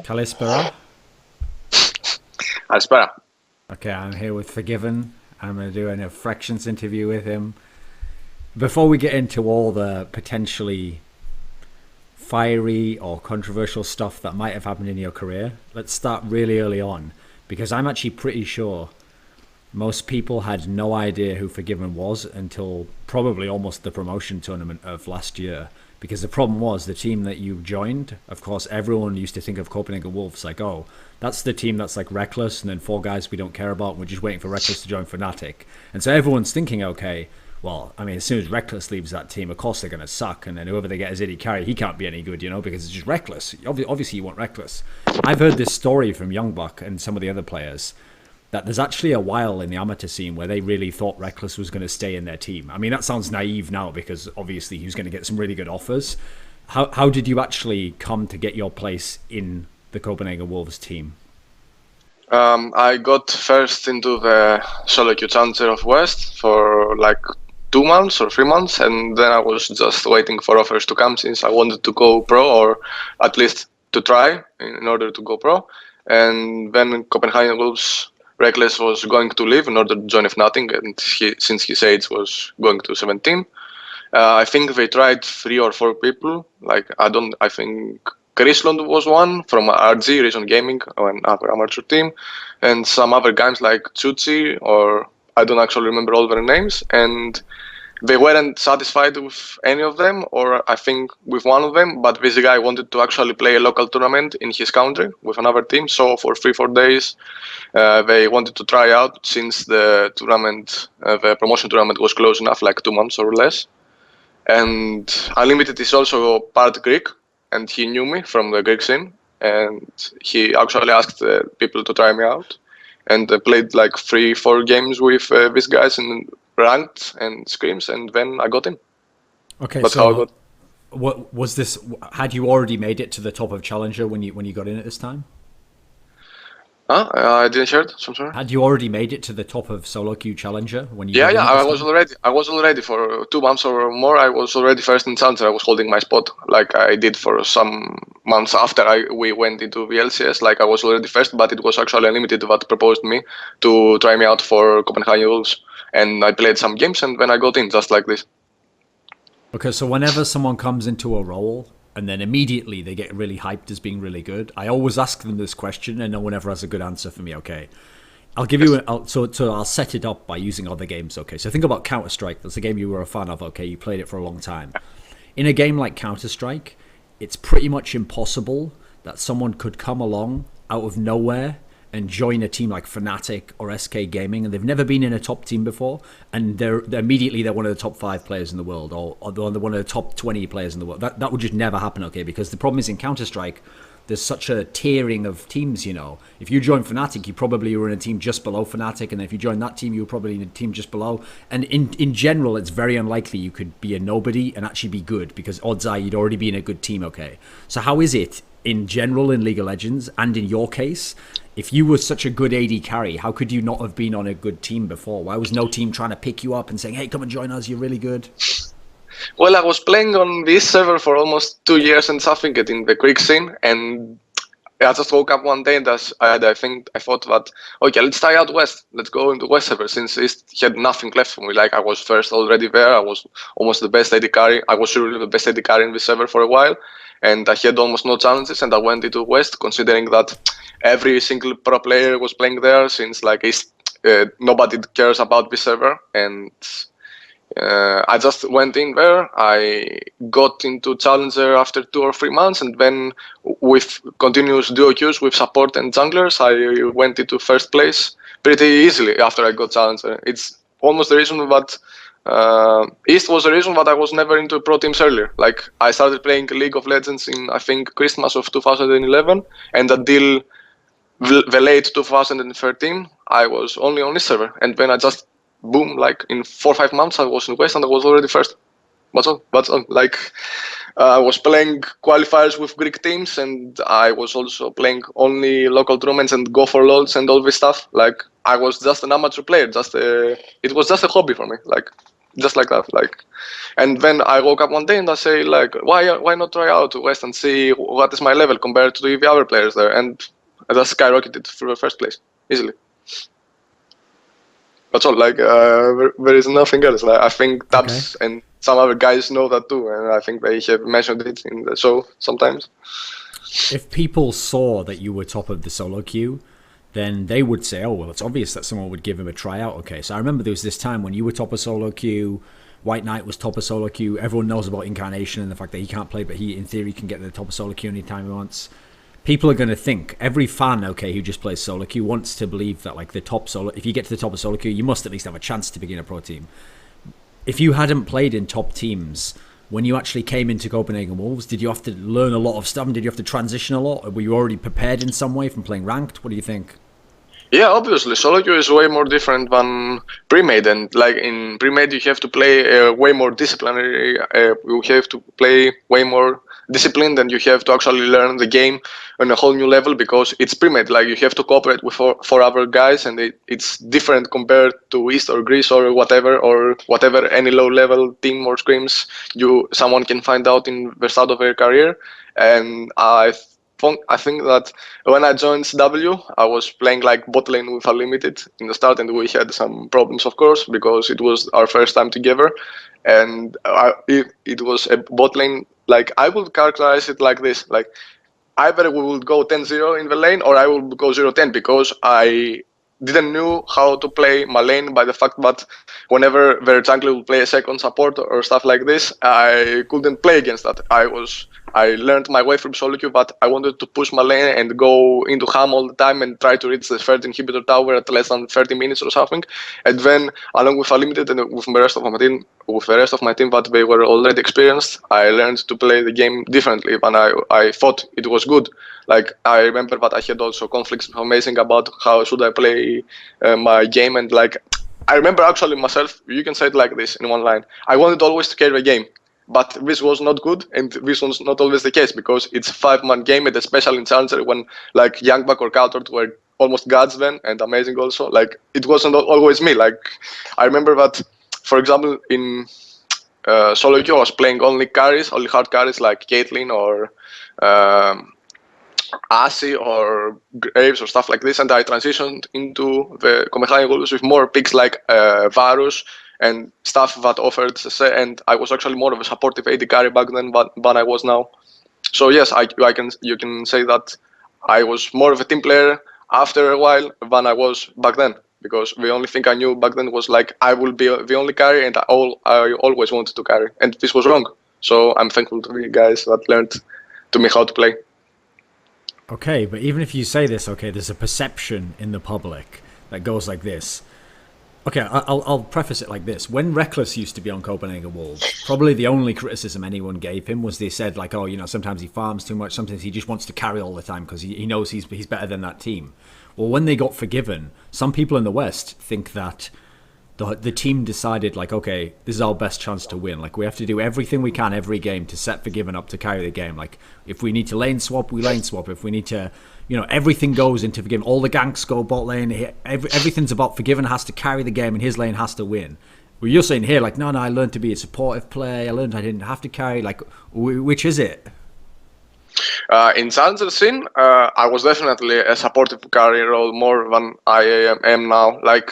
Kalispera. Καλησπέρα. Okay, I'm here with FORG1VEN. I'm going to do a fractions interview with him. Before we get into all the potentially fiery or controversial stuff that might have happened in your career, let's start really early on, because I'm actually pretty sure most people had no idea who FORG1VEN was until probably almost the promotion tournament of last year. Because the problem was the team that you joined, of course, everyone used to think of Korean Wolves like, oh, that's the team that's like Rekkles and then four guys we don't care about. And we're just waiting for Rekkles to join fnatic. And so everyone's thinking, okay, well, I mean, as soon as Rekkles leaves that team, of course they're going to suck. And then whoever they get as AD carry, he can't be any good, you know, because it's just Rekkles. Obviously, you want Rekkles. I've heard this story from Youngbuck and some of the other players that there's actually a while in the amateur scene where they really thought Rekkles was going to stay in their team. I mean, that sounds naive now because obviously he was going to get some really good offers. How did you actually come to get your place in the Copenhagen Wolves team? I got first into the solo queue challenger of West for like 2 months or 3 months, and then I was just waiting for offers to come since I wanted to go pro, or at least to try in order to go pro. And then Copenhagen Wolves Rekkles was going to leave in order to join fnatic, and since his age was going to 17, I think they tried 3 or 4 people. Like I think Chrislund was one from RG Rejoined Gaming, another amateur team, and some other guys like Chuchi, or I don't actually remember all their names, and they weren't satisfied with any of them, or I think with one of them, but this guy wanted to actually play a local tournament in his country with another team, so for 3-4 days they wanted to try out since the tournament, the promotion tournament was close enough, like 2 months or less. And Unlimited is also part Greek, and he knew me from the Greek scene, and he actually asked people to try me out, and played like 3-4 games with these guys in ranked and scrims, and then I got in. Okay, that's so how I got. What was this? Had you already made it to the top of Challenger when you got in at this time? I didn't hear it. I'm sorry. Had you already made it to the top of solo queue Challenger when you? Yeah, got in I at was this time? already. I was already for 2 months or more. I was already first in Challenger. I was holding my spot, like I did for some months after we went into the LCS. Like I was already first, but it was actually Unlimited that proposed me to try me out for Copenhagen Wolves, and I played some games, and then I got in just like this. Okay, so whenever someone comes into a role and then immediately they get really hyped as being really good, I always ask them this question and no one ever has a good answer for me, okay? I'll give you, so I'll set it up by using other games, okay? So think about Counter-Strike, that's a game you were a fan of, okay? You played it for a long time. In a game like Counter-Strike, it's pretty much impossible that someone could come along out of nowhere and join a team like fnatic or SK Gaming, and they've never been in a top team before, and they're immediately one of the top 5 players in the world, or they're one of the top 20 players in the world. That would just never happen, okay? Because the problem is in Counter-Strike, there's such a tiering of teams, you know. If you join fnatic, you probably were in a team just below fnatic, and if you join that team, you were probably in a team just below. And in general, it's very unlikely you could be a nobody and actually be good, because odds are you'd already be in a good team, okay? So how is it in general in League of Legends, and in your case, if you were such a good AD carry, how could you not have been on a good team before? Why was no team trying to pick you up and saying, hey, come and join us, you're really good? Well, I was playing on this server for almost 2 years and something in the Greek scene, and I just woke up one day and I thought that, okay, let's try out West. Let's go into West server, since East had nothing left for me. Like I was first already there, I was almost the best AD carry. I was surely the best AD carry in this server for a while, and I had almost no challenges, and I went into West considering that every single pro player was playing there, since like East, nobody cares about this server, and I just went in there. I got into Challenger after 2 or 3 months, and then with continuous duo queues with support and junglers, I went into first place pretty easily after I got Challenger. It's almost the reason that East was the reason that I was never into pro teams earlier. Like I started playing League of Legends in I think Christmas of 2011, and until the late 2013, I was only on this server, and then I just boom, like in 4 or 5 months, I was in West and I was already first. That's all. Like I was playing qualifiers with Greek teams, and I was also playing only local tournaments and go for LOLs and all this stuff. Like I was just an amateur player. It was just a hobby for me. Like just like that. Like, and then I woke up one day and I say like, why not try out West and see what is my level compared to the other players there, and I just skyrocketed through the first place easily. That's all. Like, there is nothing else. Like, I think Tabzz and some other guys know that too, and I think they have mentioned it in the show sometimes. If people saw that you were top of the solo queue, then they would say, oh, well, it's obvious that someone would give him a tryout. Okay, so I remember there was this time when you were top of solo queue, White Knight was top of solo queue, everyone knows about Incarnation and the fact that he can't play, but he, in theory, can get to the top of solo queue anytime he wants. People are going to think, every fan, okay, who just plays solo queue wants to believe that, like, the top solo, if you get to the top of solo queue, you must at least have a chance to begin a pro team. If you hadn't played in top teams, when you actually came into Copenhagen Wolves, did you have to learn a lot of stuff? Did you have to transition a lot? Or were you already prepared in some way from playing ranked? What do you think? Yeah, obviously, solo queue is way more different than pre-made, and like in pre-made you have to play way more disciplinary. You have to play way more disciplined, and you have to actually learn the game on a whole new level because it's pre-made. Like, you have to cooperate with four other guys, and it's different compared to East or Greece or whatever any low-level team or scrims someone can find out in the start of their career. And I think that when I joined W, I was playing like bot lane with Unlimited in the start, and we had some problems, of course, because it was our first time together, and it was a bot lane. Like, I would characterize it like this: like, either we will go 10-0 in the lane, or I will go 0-10, because I didn't know how to play my lane by the fact that whenever their jungler will play a second support or stuff like this, I couldn't play against that. I learned my way from solo queue, but I wanted to push my lane and go into ham all the time and try to reach the third inhibitor tower at less than 30 minutes or something. And then, along with Unlimited and with the rest of my team, that they were already experienced, I learned to play the game differently than I thought it was good. Like, I remember that I had also conflicts with Amazing about how should I play my game, and like, I remember actually myself, you can say it like this in one line: I wanted always to carry the game. But this was not good, and this was not always the case, because it's a 5-man game, and especially in Challenger when like Youngbuck or cowtard were almost gods then, and Amazing also. Like, it wasn't always me. Like, I remember that, for example, in solo queue I was playing only hard carries like Caitlyn or Asi or Graves or stuff like this, and I transitioned into the Copenhagen Wolves with more picks like Varus and stuff that offered, and I was actually more of a supportive AD carry back then than I was now. So yes, you can say that I was more of a team player after a while than I was back then, because the only thing I knew back then was like I will be the only carry, and I always wanted to carry, and this was wrong. So I'm thankful to the guys that learned to me how to play. Okay, but even if you say this, okay, there's a perception in the public that goes like this. Okay, I'll preface it like this. When Rekkles used to be on Copenhagen Wolves, probably the only criticism anyone gave him was they said, like, oh, you know, sometimes he farms too much, sometimes he just wants to carry all the time because he knows he's better than that team. Well, when they got Forgiven, some people in the West think that the team decided, like, okay, this is our best chance to win. Like, we have to do everything we can every game to set Forgiven up to carry the game. Like, if we need to lane swap, we lane swap. If we need to, you know, everything goes into Forgiven. All the ganks go bot lane. Everything's about Forgiven has to carry the game and his lane has to win. Well, you're saying here, like, no, I learned to be a supportive player. I learned I didn't have to carry. Like, which is it? In Challenger scene, I was definitely a supportive carry role more than I am now. Like,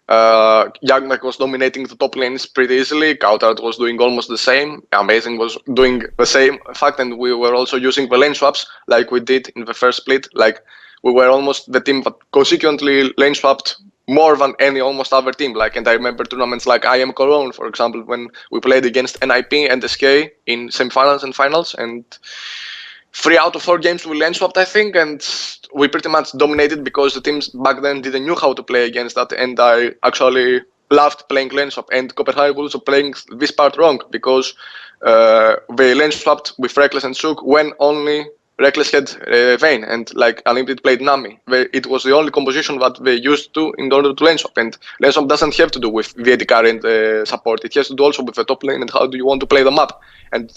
Youngbuck was dominating the top lanes pretty easily. Cowtard was doing almost the same. Amazing was doing the same fact, and we were also using the lane swaps like we did in the first split. Like, we were almost the team that consequently lane swapped more than any almost other team. Like, and I remember tournaments like I Am Cologne, for example, when we played against NiP and SK in semifinals and finals, and 3 out of 4 games we lane swapped, I think, and we pretty much dominated because the teams back then didn't know how to play against that, and I actually loved playing lane swap. And Copenhagen was also playing this part wrong, because they lane swapped with Rekkles and Sook when only Rekkles had Vayne, and like Unlimited played Nami. It was the only composition that they used to in order to lane swap, and lane swap doesn't have to do with the AD carry and support. It has to do also with the top lane and how do you want to play the map. And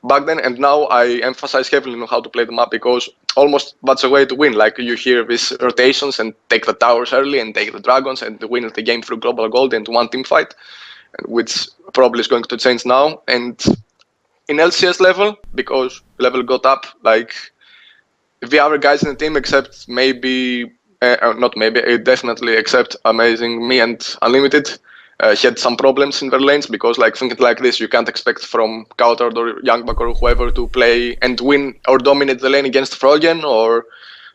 back then and now I emphasize heavily on how to play the map, because almost that's a way to win. Like, you hear these rotations and take the towers early and take the dragons and win the game through global gold and one team fight. which probably is going to change now. And in LCS level, because level got up, like the other guys in the team, except maybe, not maybe, definitely, except Amazing, me and Unlimited, had some problems in their lanes, because like thinking like this, you can't expect from cowtard or Youngbuck or whoever to play and win or dominate the lane against FORG1VEN or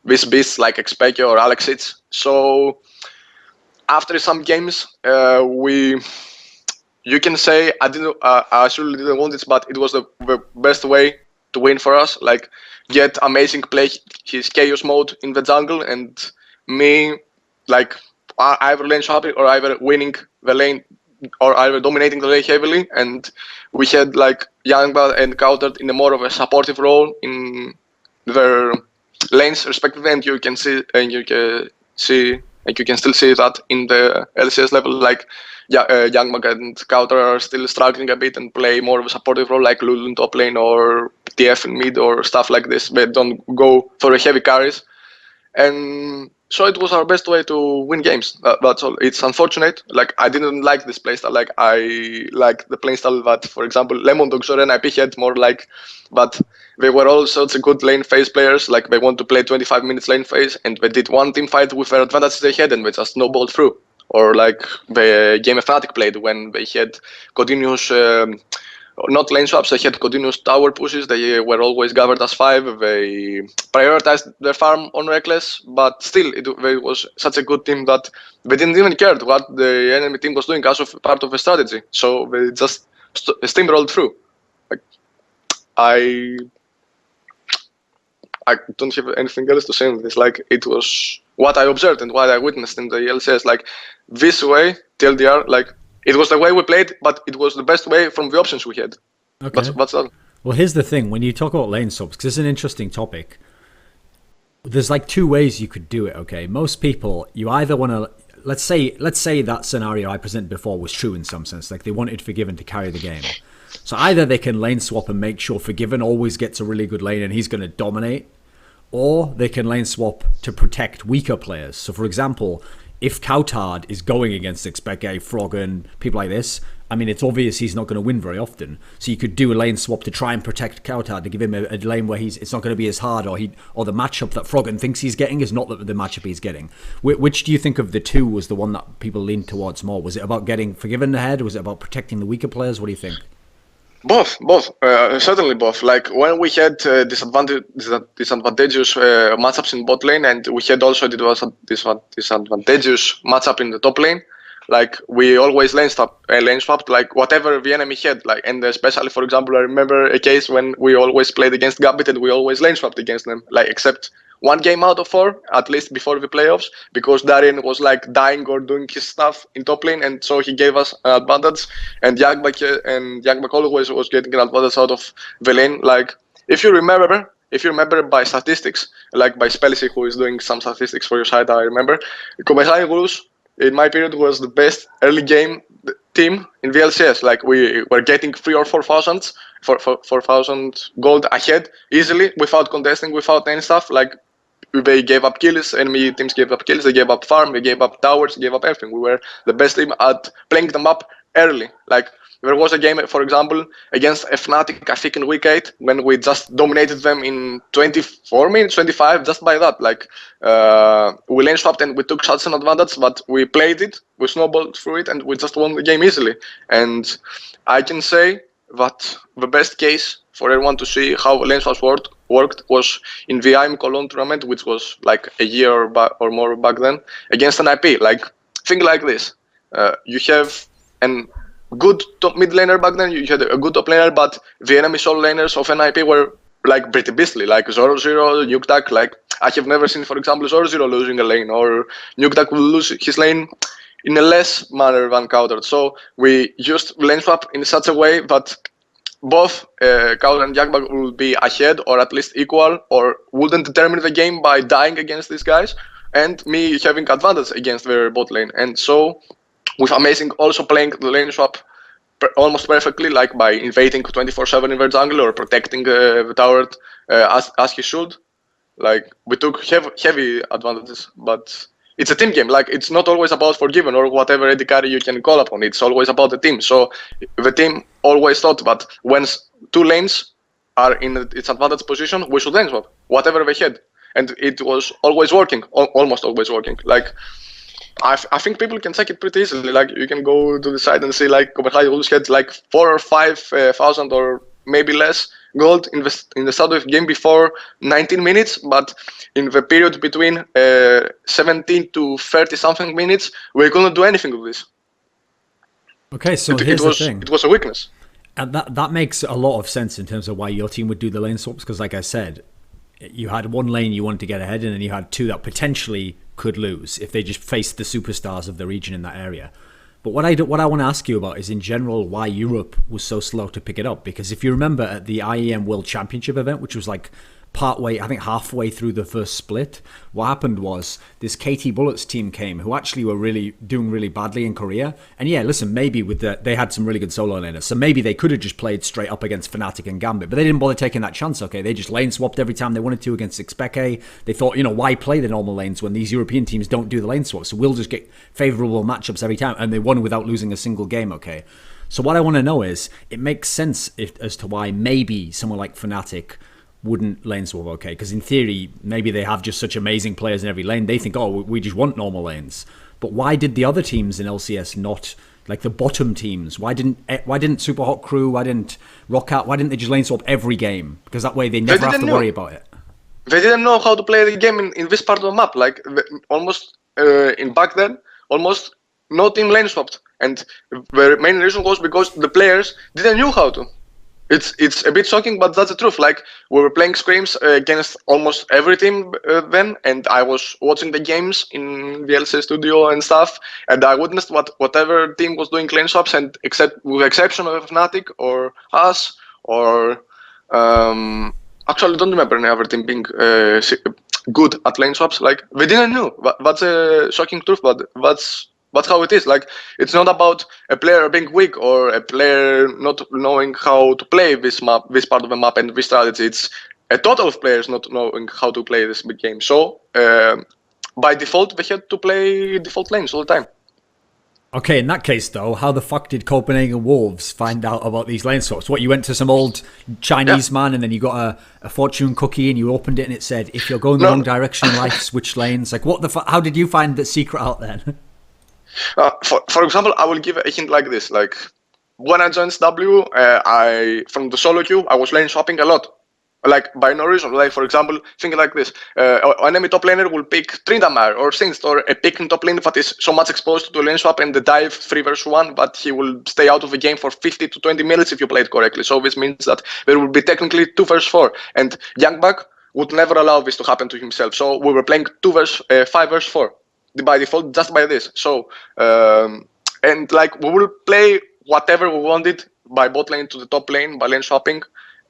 these beasts like Expeke or Alexits. So after some games, you can say I surely didn't want this, but it was the best way to win for us. Like, get Amazing play his chaos mode in the jungle, and me like either lane swapping or either winning the lane or either dominating the lane heavily. And we had like Youngbuck and cowtard in a more of a supportive role in their lanes respectively, and you can see you can still see that in the LCS level, like Youngbuck and cowtard are still struggling a bit and play more of a supportive role, like Lulu in top lane or TF in mid or stuff like this. They don't go for the heavy carries, and so it was our best way to win games. That's all. It's unfortunate. Like, I didn't like this playstyle. Like, I like the playstyle that, for example, Lemon Dogs or NiP had more like, but they were all such a good lane phase players. Like, they want to play 25 minutes lane phase, and they did one team fight with their advantages they had, and they just snowballed through. Or like the game Fnatic played when they had continuous. Not lane swaps, they had continuous tower pushes, they were always gathered as 5, they prioritized their farm on Rekkles, but still it was such a good team that they didn't even care what the enemy team was doing as of part of the strategy, so they just steamrolled through. Like, I don't have anything else to say on this. Like, it was what I observed and what I witnessed in the LCS. Like, this way, TLDR, like, it was the way we played, but it was the best way from the options we had. Okay. That's all. Well, here's the thing. When you talk about lane swaps, because it's an interesting topic, there's like 2 ways you could do it, okay? Most people, you either want to... Let's say that scenario I presented before was true in some sense. Like, they wanted FORG1VEN to carry the game. So either they can lane swap and make sure FORG1VEN always gets a really good lane and he's going to dominate, or they can lane swap to protect weaker players. So, for example, if cowtard is going against Expeke, FORG1VEN, people like this, I mean, it's obvious he's not going to win very often. So you could do a lane swap to try and protect cowtard, to give him a lane where it's not going to be as hard, or the matchup that FORG1VEN thinks he's getting is not the matchup he's getting. Which do you think of the two was the one that people leaned towards more? Was it about getting FORG1VEN ahead? Was it about protecting the weaker players? What do you think? Both, certainly both. Like, when we had disadvantageous matchups in bot lane, and we had also disadvantageous matchup in the top lane, like, we always lane swapped like whatever the enemy had. Like, and especially, for example, I remember a case when we always played against Gambit and we always lane swapped against them. Like, except 1 game out of 4, at least before the playoffs, because Darien was like dying or doing his stuff in top lane, and so he gave us an advantage. And Youngbuck always was getting an advantage out of the lane. Like, if you remember by statistics, like by Spelisi, who is doing some statistics for your site, I remember, Koumesai Gurus, in my period, was the best early game team in the LCS. Like, we were getting 3,000 or 4,000 gold ahead easily, without contesting, without any stuff. Like, they gave up kills, enemy teams gave up kills, they gave up farm, they gave up towers, they gave up everything. We were the best team at playing them up early. Like, there was a game, for example, against Fnatic, I think in week 8, when we just dominated them in 24 minutes, 25, just by that. Like, we lane swapped and we took such an advantage, but we played it, we snowballed through it, and we just won the game easily. And I can say that the best case for everyone to see how lane swaps worked was in the IM Cologne tournament, which was like a year or more back then, against NiP. Like, think like this. You have an good top mid laner back then, you had a good top laner, but the enemy solo laners of NiP were like pretty beastly, like Zoro0, Nukeduck. Like, I have never seen, for example, Zoro0 losing a lane, or Nukeduck will lose his lane in a less manner than cowtard. So we used lane swap in such a way that both cowtard and Youngbuck will be ahead, or at least equal, or wouldn't determine the game by dying against these guys, and me having advantage against their bot lane. And so, with Amazing also playing the lane swap almost perfectly, like by invading 24/7 in their jungle or protecting the tower as he should. Like, we took heavy advantages, but it's a team game. Like, it's not always about FORG1VEN or whatever AD carry you can call upon. It's always about the team. So the team always thought that when two lanes are in its advantage position, we should lane swap, whatever they had. And it was always working, almost always working. Like, I think people can check it pretty easily. Like, you can go to the site and see, like, Copenhagen Wolves had like 4,000 or 5,000 or maybe less gold in the start of the game before 19 minutes, but in the period between 17 to 30 something minutes, we couldn't do anything with this. Okay, so here's the thing. It was a weakness. And that makes a lot of sense in terms of why your team would do the lane swaps, because like I said, you had one lane you wanted to get ahead in, and you had two that potentially could lose if they just faced the superstars of the region in that area. But what I want to ask you about is, in general, why Europe was so slow to pick it up. Because if you remember at the IEM World Championship event, which was like partway, I think halfway through the first split, what happened was this KT Bullets team came, who actually were really doing really badly in Korea. And yeah, listen, maybe they had some really good solo laners, so maybe they could have just played straight up against fnatic and Gambit, but they didn't bother taking that chance. Okay, they just lane swapped every time they wanted to against Xpeke. They thought, why play the normal lanes when these European teams don't do the lane swaps? So we'll just get favorable matchups every time, and they won without losing a single game. Okay, so what I want to know is, it makes sense as to why maybe someone like fnatic wouldn't lane swap, okay? Because in theory, maybe they have just such amazing players in every lane. They think, oh, we just want normal lanes. But why did the other teams in LCS not, like the bottom teams? Why didn't Super Hot Crew? Why didn't Rockout? Why didn't they just lane swap every game? Because that way they never have to worry about it. They didn't know how to play the game in this part of the map. Like, almost in back then, almost no team lane swapped, and the main reason was because the players didn't know how to. It's a bit shocking, but that's the truth. Like, we were playing scrims against almost every team then, and I was watching the games in the LCS studio and stuff, and I witnessed whatever team was doing lane swaps, and with the exception of Fnatic or us, or actually don't remember any other team being good at lane swaps. Like, they didn't know. That's a shocking truth, but that's how it is. Like, it's not about a player being weak or a player not knowing how to play this map, this part of the map and this strategy. It's a total of players not knowing how to play this big game. So by default, they had to play default lanes all the time. Okay, in that case though, how the fuck did Copenhagen Wolves find out about these lane swaps? What, you went to some old Chinese man and then you got a fortune cookie and you opened it and it said, if you're going the wrong direction in life, switch lanes? Like, what the fuck? How did you find the secret out then? For example, I will give a hint like this. Like, when I joined SW, from the solo queue, I was lane swapping a lot. Like, by no reason. Like, for example, think like this. An enemy top laner will pick Tryndamere or Singed, or a pick in top lane that is so much exposed to lane swap and the dive 3 versus 1, but he will stay out of the game for 50 to 20 minutes if you play it correctly. So this means that there will be technically 2 versus 4. And Youngbuck would never allow this to happen to himself. So we were playing 5 versus 4. By default, just by this. So and like, we will play whatever we wanted by bot lane to the top lane by lane swapping,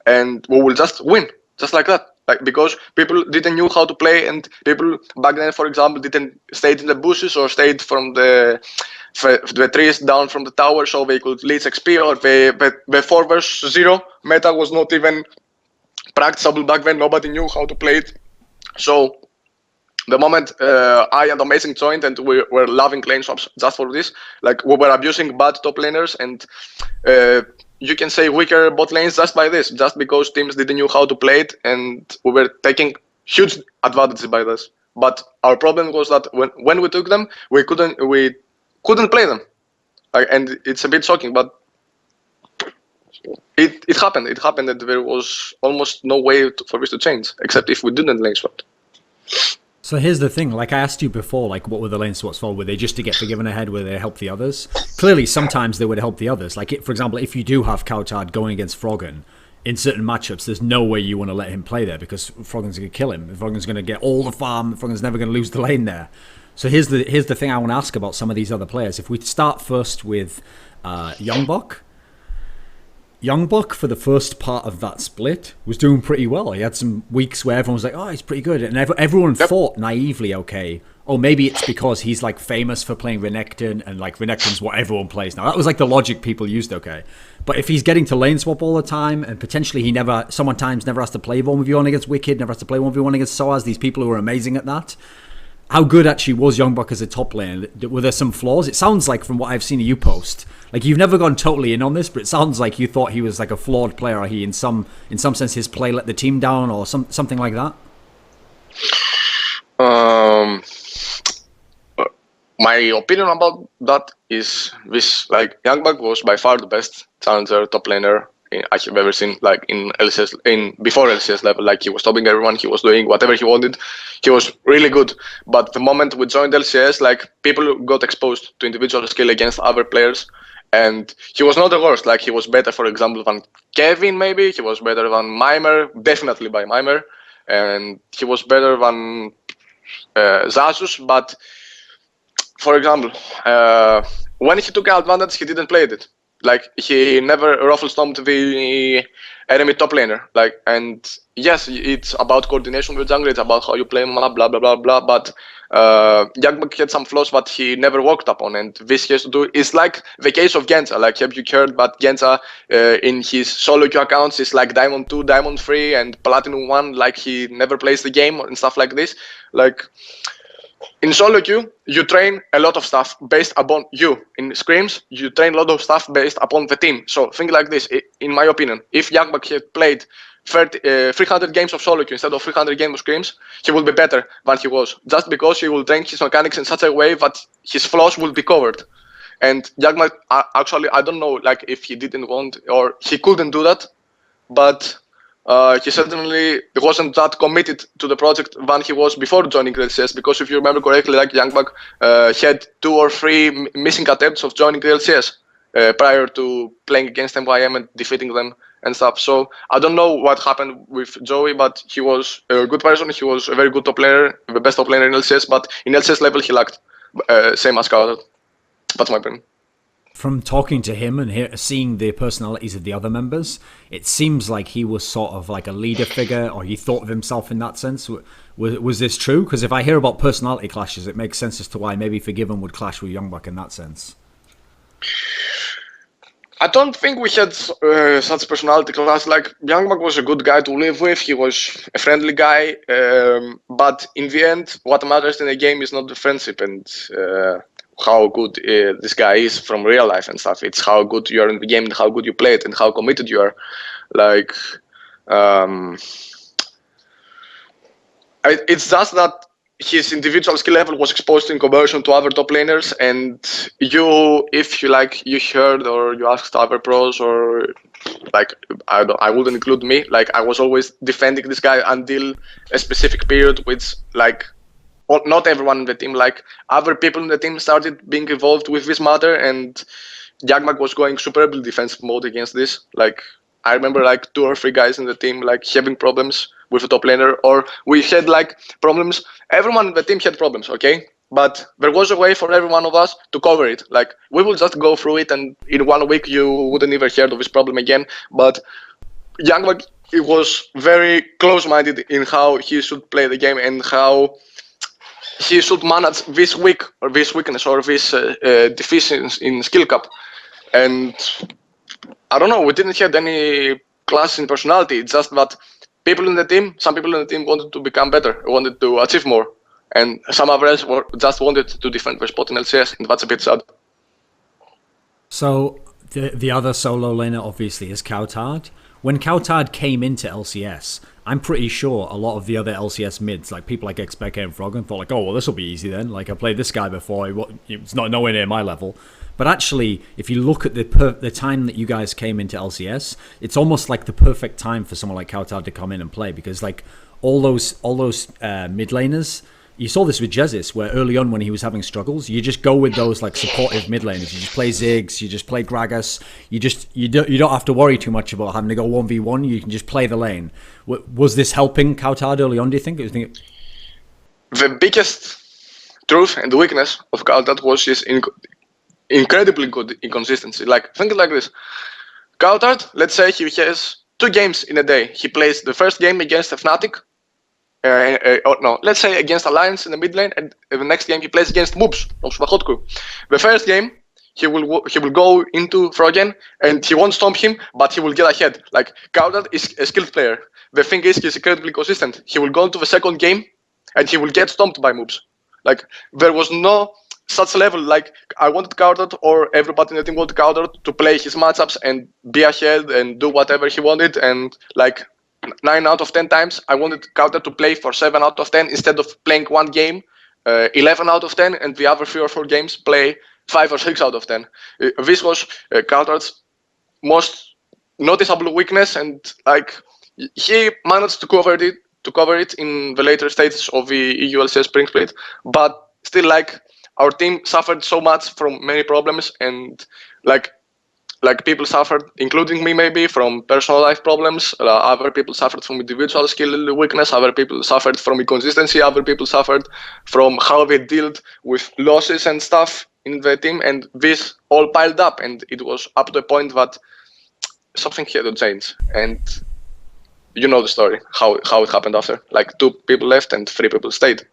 and we will just win just like that. Like, because people didn't know how to play, and people back then, for example, didn't stay in the bushes or stayed from the trees down from the tower, so they could leech XP, or the 4 versus 0 meta was not even practicable back then. Nobody knew how to play it. So the moment I and Amazing joined, and we were loving lane swaps just for this, like, we were abusing bad top laners and you can say weaker bot lanes just by this, just because teams didn't know how to play it, and we were taking huge advantages by this. But our problem was that when we took them, we couldn't play them. And it's a bit shocking, but it happened. It happened, and there was almost no way for this to change, except if we didn't lane swap. So here's the thing, like I asked you before, like, what were the lane swaps for? Were they just to get forgiven ahead? Were they to help the others? Clearly, sometimes they would help the others. Like, for example, if you do have cowtard going against FORG1VEN, in certain matchups, there's no way you want to let him play there, because FORG1VEN's going to kill him. FORG1VEN's going to get all the farm. FORG1VEN's never going to lose the lane there. So here's the thing I want to ask about some of these other players. If we start first with Youngbuck. Youngbuck, for the first part of that split, was doing pretty well. He had some weeks where everyone was like, oh, he's pretty good. And everyone thought naively, okay, oh, maybe it's because he's like famous for playing Renekton, and like Renekton's what everyone plays now. That was like the logic people used, okay. But if he's getting to lane swap all the time, and potentially he sometimes never has to play 1v1 against Wicked, never has to play 1v1 against Soaz, these people who are amazing at that, how good actually was Youngbuck as a top laner? Were there some flaws? It sounds like from what I've seen of you post, like you've never gone totally in on this, but it sounds like you thought he was like a flawed player. Or he, in some sense, his play let the team down, or something like that. My opinion about that is this: like Youngbuck was by far the best challenger top laner I have ever seen, like in LCS, before LCS level. Like he was stopping everyone, he was doing whatever he wanted. He was really good. But the moment we joined LCS, like people got exposed to individual skill against other players, and he was not the worst. Like he was better, for example, than Kevin. Maybe he was better than Mimer, definitely by Mimer, and he was better than Zazus. But for example, when he took advantage, he didn't play it. Like he never ruffle stomped the enemy top laner. Like, and yes, it's about coordination with jungle. It's about how you play, blah blah blah blah blah. But Youngbuck had some flaws that he never worked upon, and this he has to do. It's like the case of Genja. Like, have you heard that Genja in his solo queue accounts is like Diamond 2, Diamond 3, and Platinum 1? Like he never plays the game and stuff like this. Like, in solo queue, you train a lot of stuff based upon you. In scrims, you train a lot of stuff based upon the team. So think like this, in my opinion, if Youngbuck had played 300 games of solo queue instead of 300 games of scrims, he will be better than he was. Just because he will train his mechanics in such a way that his flaws will be covered. And Youngbuck, actually, I don't know like if he didn't want or he couldn't do that, but he certainly wasn't that committed to the project than he was before joining LCS, because if you remember correctly, like Youngbuck had 2 or 3 missing attempts of joining LCS prior to playing against MYM and defeating them and stuff. So I don't know what happened with Joey, but he was a good person. He was a very good top player, the best top player in LCS, but in LCS level he lacked, same as cowtard. That's my opinion. From talking to him and seeing the personalities of the other members, it seems like he was sort of like a leader figure, or he thought of himself in that sense. Was this true? Because if I hear about personality clashes, it makes sense as to why maybe FORG1VEN would clash with Youngbuck in that sense. I don't think we had such personality clash. Like, Youngbuck was a good guy to live with. He was a friendly guy. But in the end, what matters in a game is not the friendship and how good this guy is from real life and stuff. It's how good you are in the game and how good you play it and how committed you are. Like, it's just that his individual skill level was exposed in comparison to other top laners, and if you heard or you asked other pros, or like I wouldn't include me. Like, I was always defending this guy until a specific period, which like not everyone in the team, like other people in the team started being involved with this matter, and Youngbuck was going superbly defensive mode against this. Like, I remember like 2 or 3 guys in the team like having problems with the top laner, or we had like problems. Everyone in the team had problems, okay? But there was a way for every one of us to cover it. Like, we will just go through it, and in 1 week you wouldn't even hear of this problem again. But Youngbuck, he was very close-minded in how he should play the game and how he should manage this weak or this weakness or this deficiency in skill cap. And I don't know, we didn't have any clash in personality. It's just that some people in the team wanted to become better, wanted to achieve more, and some others just wanted to defend their spot in LCS, and that's a bit sad. So the other solo laner obviously is cowtard. When cowtard came into LCS, I'm pretty sure a lot of the other LCS mids, like people like MrRallez and FORG1VEN, thought like, oh, well, this will be easy then. Like, I played this guy before. It's not nowhere near my level. But actually, if you look at the time that you guys came into LCS, it's almost like the perfect time for someone like cowtard to come in and play, because like all those mid laners, you saw this with Tabzz, where early on when he was having struggles, you just go with those like supportive mid laners. You just play Ziggs, you just play Gragas. You don't have to worry too much about having to go 1v1. You can just play the lane. Was this helping cowtard early on, do you think? The biggest truth and weakness of cowtard was his incredibly good inconsistency. Like, think like this. Cowtard, let's say he has 2 games in a day. He plays the first game against a fnatic, let's say against Alliance in the mid lane, and the next game he plays against Moobs of Svachotku. The first game he will go into FORG1VEN and he won't stomp him, but he will get ahead. Like, cowtard is a skilled player. The thing is, he's incredibly consistent. He will go into the second game and he will get stomped by Moobs. Like there was no such level. Like I wanted cowtard, or everybody in the team wanted cowtard to play his matchups and be ahead and do whatever he wanted. And like 9 out of 10 times, I wanted cowtard to play for 7 out of 10 instead of playing one game 11 out of 10, and the other 3 or 4 games play 5 or 6 out of 10. This was cowtard's most noticeable weakness, and like he managed to cover it in the later stages of the EU LCS spring split, but still like our team suffered so much from many problems, and like people suffered, including me maybe, from personal life problems. Other people suffered from individual skill weakness. Other people suffered from inconsistency. Other people suffered from how they dealt with losses and stuff in the team, and this all piled up, and it was up to the point that something had to change. And you know the story, how it happened after. Like 2 people left and 3 people stayed.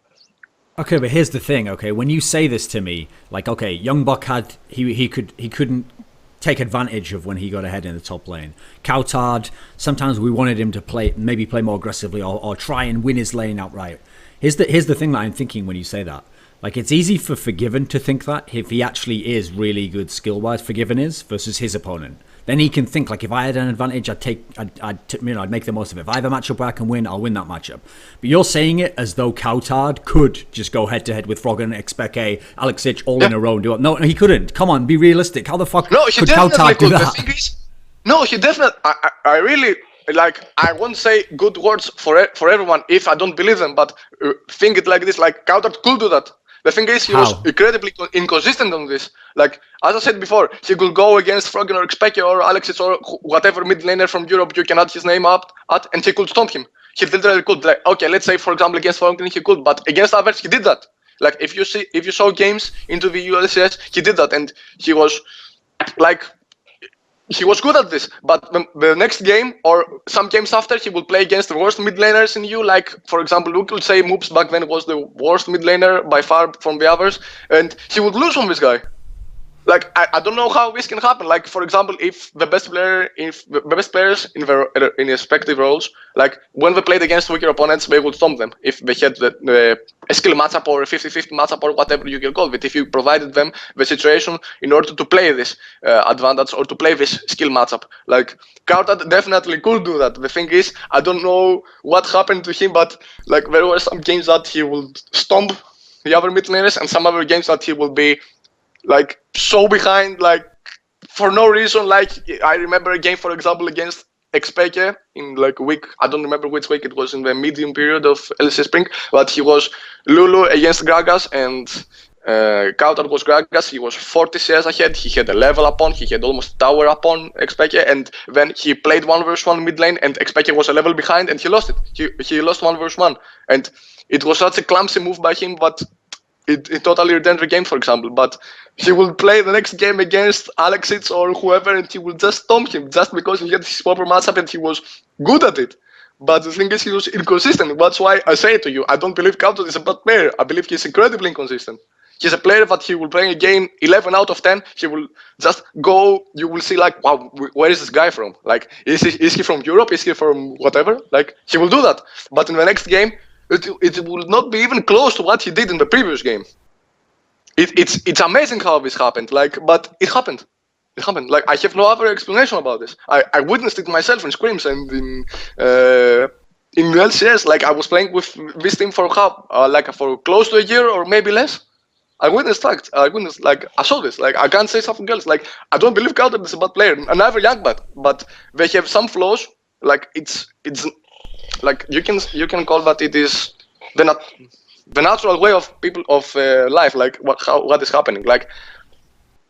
Okay, but here's the thing. Okay, when you say this to me, like, okay, Youngbuck had he couldn't take advantage of when he got ahead in the top lane. Cowtard, sometimes we wanted him to play more aggressively or try and win his lane outright. Here's the thing that I'm thinking when you say that. Like, it's easy for FORG1VEN to think that if he actually is really good skill-wise, FORG1VEN is, versus his opponent. Then he can think, like, if I had an advantage, I'd make the most of it. If I have a matchup where I can win, I'll win that matchup. But you're saying it as though cowtard could just go head-to-head with FORG1VEN, Xpeke, Alexic all in a row and do it. No, he couldn't. Come on, be realistic. How the fuck could cowtard do that? The thing is, no, he definitely... I really... Like, I won't say good words for everyone if I don't believe them, but think it like this, like, cowtard could do that. The thing is, he was incredibly inconsistent on this. Like, as I said before, he could go against FORG1VEN or Xpeke or Alexic or whatever mid laner from Europe you can add his name up at, and he could stomp him. He literally could. Like, okay, let's say, for example, against FORG1VEN he could, but against others he did that. Like, if you saw games into the ULCS, he did that, and he was, like... He was good at this, but the next game or some games after, he would play against the worst mid laners in EU. Like, for example, we could say Moops back then was the worst mid laner by far from the others, and he would lose on this guy. Like, I don't know how this can happen. Like, for example, if the best players in their respective roles, like when they played against weaker opponents, they would stomp them if they had a skill matchup or a 50-50 matchup or whatever you can call it. If you provided them the situation in order to play this advantage or to play this skill matchup, like cowtard definitely could do that. The thing is, I don't know what happened to him, but like there were some games that he would stomp the other mid laners, and some other games that he will be like so behind, like for no reason. Like I remember a game, for example, against Xpeke in like a week, I don't remember which week, it was in the medium period of LCS Spring, but he was Lulu against Gragas, and cowtard was Gragas. He was 40 CS ahead, he had a level upon, he had almost tower upon Xpeke, and then he played 1v1 mid lane, and Xpeke was a level behind, and he lost it. He lost 1v1, and it was such a clumsy move by him, but it totally returned the game, for example. But he will play the next game against Alexic or whoever, and he will just stomp him just because he had his proper matchup and he was good at it. But the thing is, he was inconsistent. That's why I say to you, I don't believe cowtard is a bad player. I believe he's incredibly inconsistent. He's a player that he will play a game 11 out of 10. He will just go, you will see like, wow, where is this guy from? Like, is he from Europe? Is he from whatever? Like, he will do that. But in the next game, it will not be even close to what he did in the previous game. It's amazing how this happened, like, but it happened. It happened. Like, I have no other explanation about this. I witnessed it myself in scrims and in LCS. Like, I was playing with this team for for close to a year or maybe less. I witnessed that. I saw this. Like, I can't say something else. Like, I don't believe cowtard is a bad player. Another Youngbuck, but they have some flaws. Like, it's like you can call that it is the natural way of people of life. Like what is happening. Like,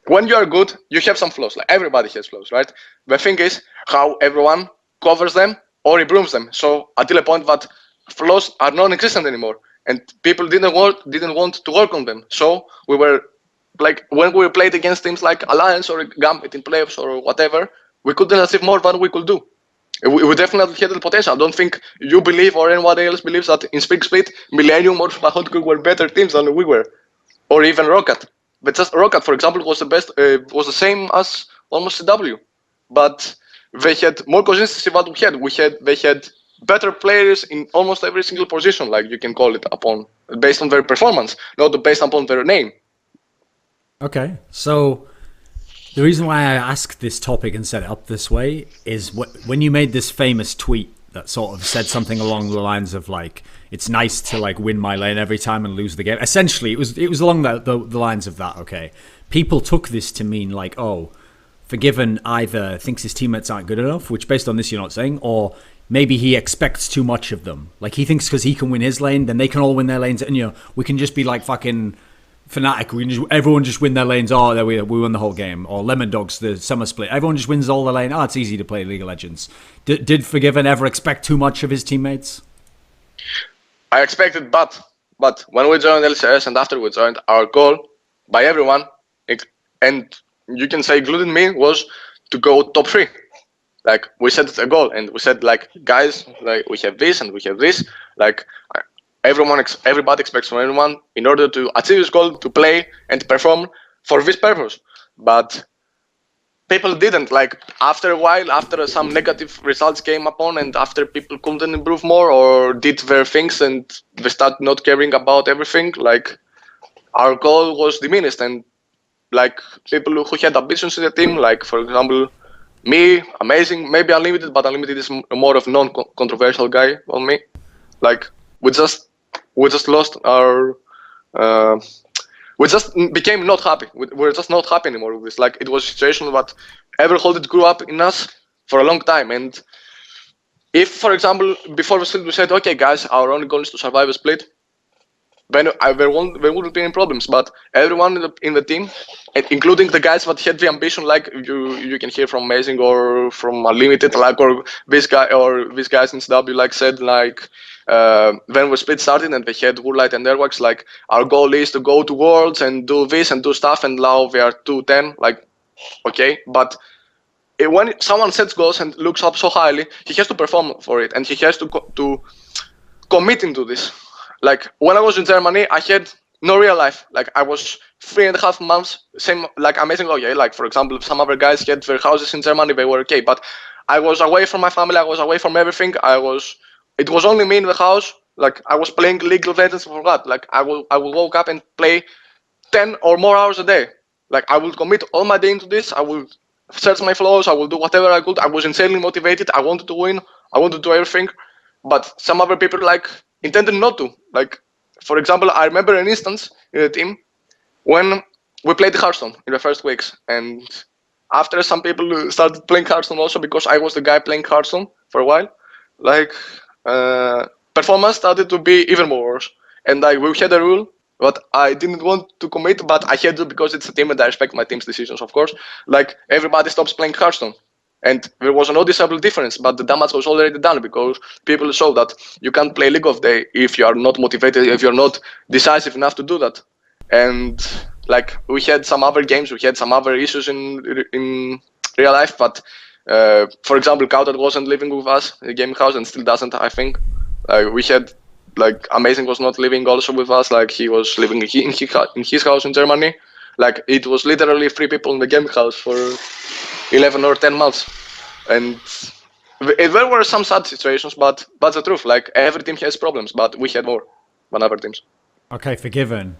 when you are good, you have some flaws. Like, everybody has flaws, right? The thing is how everyone covers them or improves them. So until a point that flaws are non-existent anymore, and people didn't want to work on them. So we were like, when we played against teams like Alliance or Gambit in playoffs or whatever, we couldn't achieve more than we could do. We definitely had the potential. I don't think you believe or anyone else believes that in Spring Split, Millennium or Hypothetical were better teams than we were, or even Rocket. But just Rocket, for example, was the best. Was the same as almost CW, but they had more consistency than we had. They had better players in almost every single position, like you can call it upon. based on their performance, not based upon their name. Okay, so the reason why I asked this topic and set it up this way is when you made this famous tweet that sort of said something along the lines of like, it's nice to like win my lane every time and lose the game. Essentially, it was along the lines of that. Okay, people took this to mean like, oh, FORG1VEN either thinks his teammates aren't good enough, which based on this you're not saying, or maybe he expects too much of them. Like he thinks because he can win his lane, then they can all win their lanes, and you know we can just be like fucking fnatic. Everyone just win their lanes. Oh, there we won the whole game. Or Lemon Dogs, the summer split. Everyone just wins all their lane. Oh, it's easy to play League of Legends. Did FORG1VEN ever expect too much of his teammates? I expected, but when we joined LCS and after we joined, our goal by everyone, and you can say including me, was to go top 3. Like we set a goal and we said like, guys, like we have this and we have this. Like everybody expects from everyone in order to achieve this goal to play and perform for this purpose. But people didn't. Like after a while, after some negative results came upon, and after people couldn't improve more or did their things and they start not caring about everything, like our goal was diminished. And like people who had ambitions in the team, like for example me, amazing, maybe Unlimited, but Unlimited is more of non-controversial guy on me. Like we just lost our we just became not happy. We're just not happy anymore with this. Like it was a situation that Everholded grew up in us for a long time. And if, for example, before the split we said, okay guys, our only goal is to survive a split, then there wouldn't be any problems. But everyone in the team, including the guys that had the ambition, like you can hear from Amazing or from Unlimited, like or this guy or these guys in SW, like said like when the split started and they had Woodlight and Airwax, like our goal is to go to Worlds and do this and do stuff, and now we are 2-10. Like okay, but when someone sets goals and looks up so highly, he has to perform for it, and he has to commit into this. Like when I was in Germany, I had no real life. Like I was 3.5 months, same like Amazing. Okay, like for example, some other guys had their houses in Germany, they were okay, but I was away from my family. I was away from everything. It was only me in the house. Like I was playing League of Legends for that. Like I will woke up and play 10 or more hours a day. Like I will commit all my day into this. I will search my flaws. I will do whatever I could. I was insanely motivated. I wanted to win. I wanted to do everything. But some other people like intended not to. Like, for example, I remember an instance in the team when we played Hearthstone in the first weeks, and after some people started playing Hearthstone also because I was the guy playing Hearthstone for a while, like performance started to be even more worse. And like we had a rule that I didn't want to commit, but I had to because it's a team and I respect my team's decisions, of course. Like everybody stops playing Hearthstone. And there was a noticeable difference, but the damage was already done because people saw that you can't play League of Day if you are not motivated, if you're not decisive enough to do that. And like we had some other games, we had some other issues in real life, but for example, cowtard wasn't living with us in the gaming house and still doesn't, I think. We had like Amazing was not living also with us, like he was living in his house in Germany. Like it was literally 3 people in the gaming house for 11 or 10 months. And there were some sad situations, but the truth, like every team has problems, but we had more than other teams. Okay, FORG1VEN,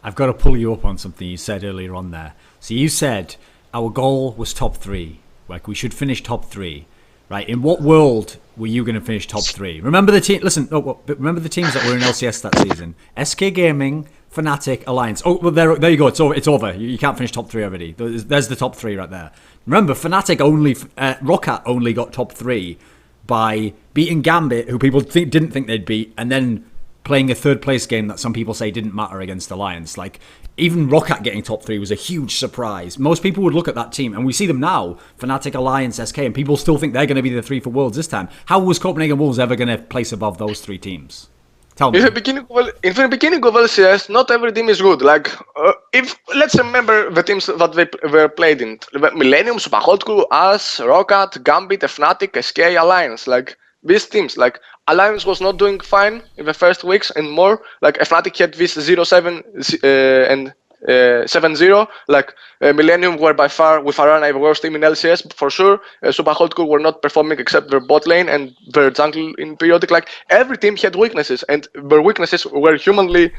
I've got to pull you up on something you said earlier on there. So you said our goal was top 3, like we should finish top 3, right? In what world were you going to finish top 3? Remember the team. Listen, remember the teams that were in LCS that season: SK Gaming, fnatic, Alliance. Oh, well, there you go. It's over. You can't finish top 3 already. There's the top 3 right there. Remember, fnatic only, Roccat only got top 3 by beating Gambit, who people didn't think they'd beat, and then playing a 3rd place game that some people say didn't matter against Alliance. Like, even Roccat getting top 3 was a huge surprise. Most people would look at that team, and we see them now, fnatic, Alliance, SK, and people still think they're going to be the 3 for Worlds this time. How was Copenhagen Wolves ever going to place above those 3 teams? Tell me. In the beginning of LCS, not every team is good. Like, let's remember the teams that they were played in: Millennium, Hypothetical, us, Roccat, Gambit, fnatic, SK, Alliance. Like these teams, like Alliance was not doing fine in the first weeks and more. Like fnatic had this 0-7 and 7-0. Like Millennium were by far with Arana the worst team in LCS for sure. Hypothetical were not performing except their bot lane and their jungle in periodic. Like every team had weaknesses, and their weaknesses were humanly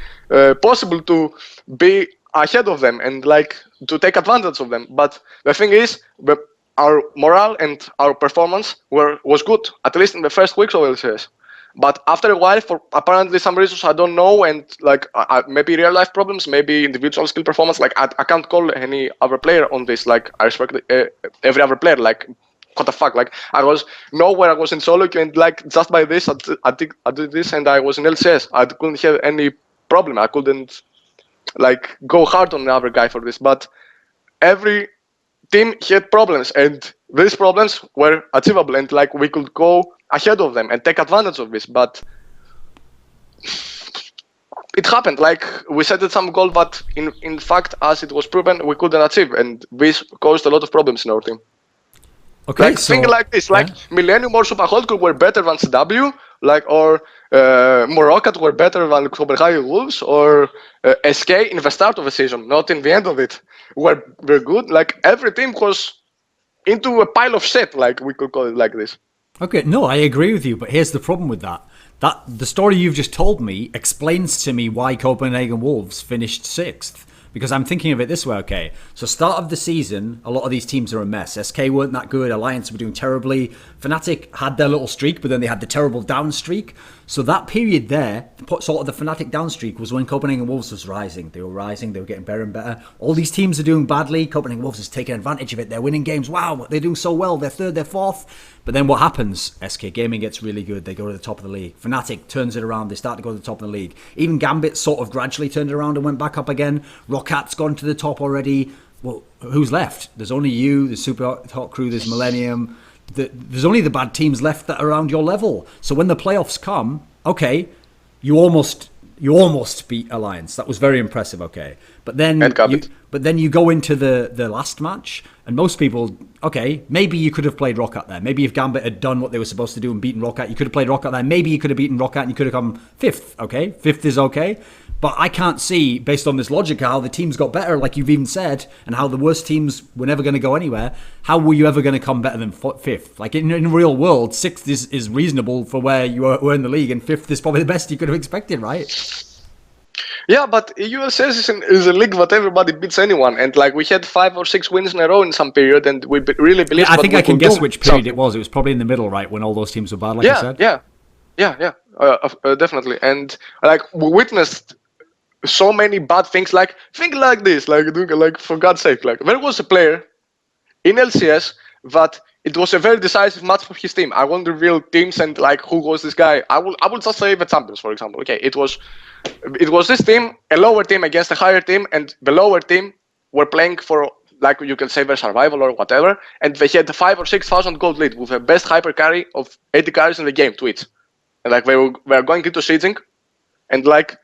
possible to be ahead of them and like to take advantage of them. But the thing is, our morale and our performance was good, at least in the first weeks of LCS. But after a while, for apparently some reasons I don't know, and like maybe real life problems, maybe individual skill performance, like I can't call any other player on this. Like I respect every other player. Like what the fuck? Like I was nowhere. I was in solo queue, and like just by this, I did this, and I was in LCS. I couldn't have any problem. I couldn't like go hard on another guy for this. But every team had problems, and these problems were achievable, and like we could go ahead of them and take advantage of this. But it happened. Like we set some goal, but in fact, as it was proven, we couldn't achieve, and this caused a lot of problems in our team. Okay, like think like this, like Millennium or Hypothetical were better than CW, like or Morocco were better than CPH Wolves or SK in the start of the season, not in the end of it. Were good. Like every team was into a pile of shit, like we could call it like this. Okay, no, I agree with you, but here's the problem with that. The story you've just told me explains to me why Copenhagen Wolves finished 6th. Because I'm thinking of it this way, okay. So start of the season, a lot of these teams are a mess. SK weren't that good, Alliance were doing terribly. Fnatic had their little streak, but then they had the terrible down streak. So that period there, sort of the Fnatic down streak, was when Copenhagen Wolves was rising. They were rising, they were getting better and better. All these teams are doing badly. Copenhagen Wolves is taking advantage of it. They're winning games. Wow, they're doing so well. They're 3rd, they're 4th. But then what happens? SK Gaming gets really good. They go to the top of the league. Fnatic turns it around. They start to go to the top of the league. Even Gambit sort of gradually turned it around and went back up again. Rockat's gone to the top already. Well, who's left? There's only you. There's Super Hot Crew. There's Millennium. There's only the bad teams left that are around your level. So when the playoffs come, okay, you almost beat Alliance. That was very impressive, okay. But then you go into the last match, and most people, okay, maybe you could have played Roccat there. Maybe if Gambit had done what they were supposed to do and beaten Roccat, you could have played Roccat there. Maybe you could have beaten Roccat and you could have come 5th, okay? 5th is okay. But I can't see, based on this logic, how the teams got better, like you've even said, and how the worst teams were never going to go anywhere. How were you ever going to come better than 5th? Like in the real world, 6th is reasonable for where you were in the league, and 5th is probably the best you could have expected, right? Yeah, but USS is a league that everybody beats anyone, and like we had 5 or 6 wins in a row in some period, and we really believed. Yeah, I think I can guess which period it was. It was probably in the middle, right, when all those teams were bad, like I said. Yeah, definitely. And like we witnessed so many bad things. Like think like this, like for God's sake, like there was a player in LCS that it was a very decisive match for his team. I won't reveal teams and like who was this guy. I will just say the champions, for example. Okay, it was this team, a lower team against a higher team, and the lower team were playing for, like you can say, their survival or whatever, and they had 5,000 or 6,000 gold lead with the best hyper carry of 80 carries in the game, Twitch. And like they were going into sieging, and like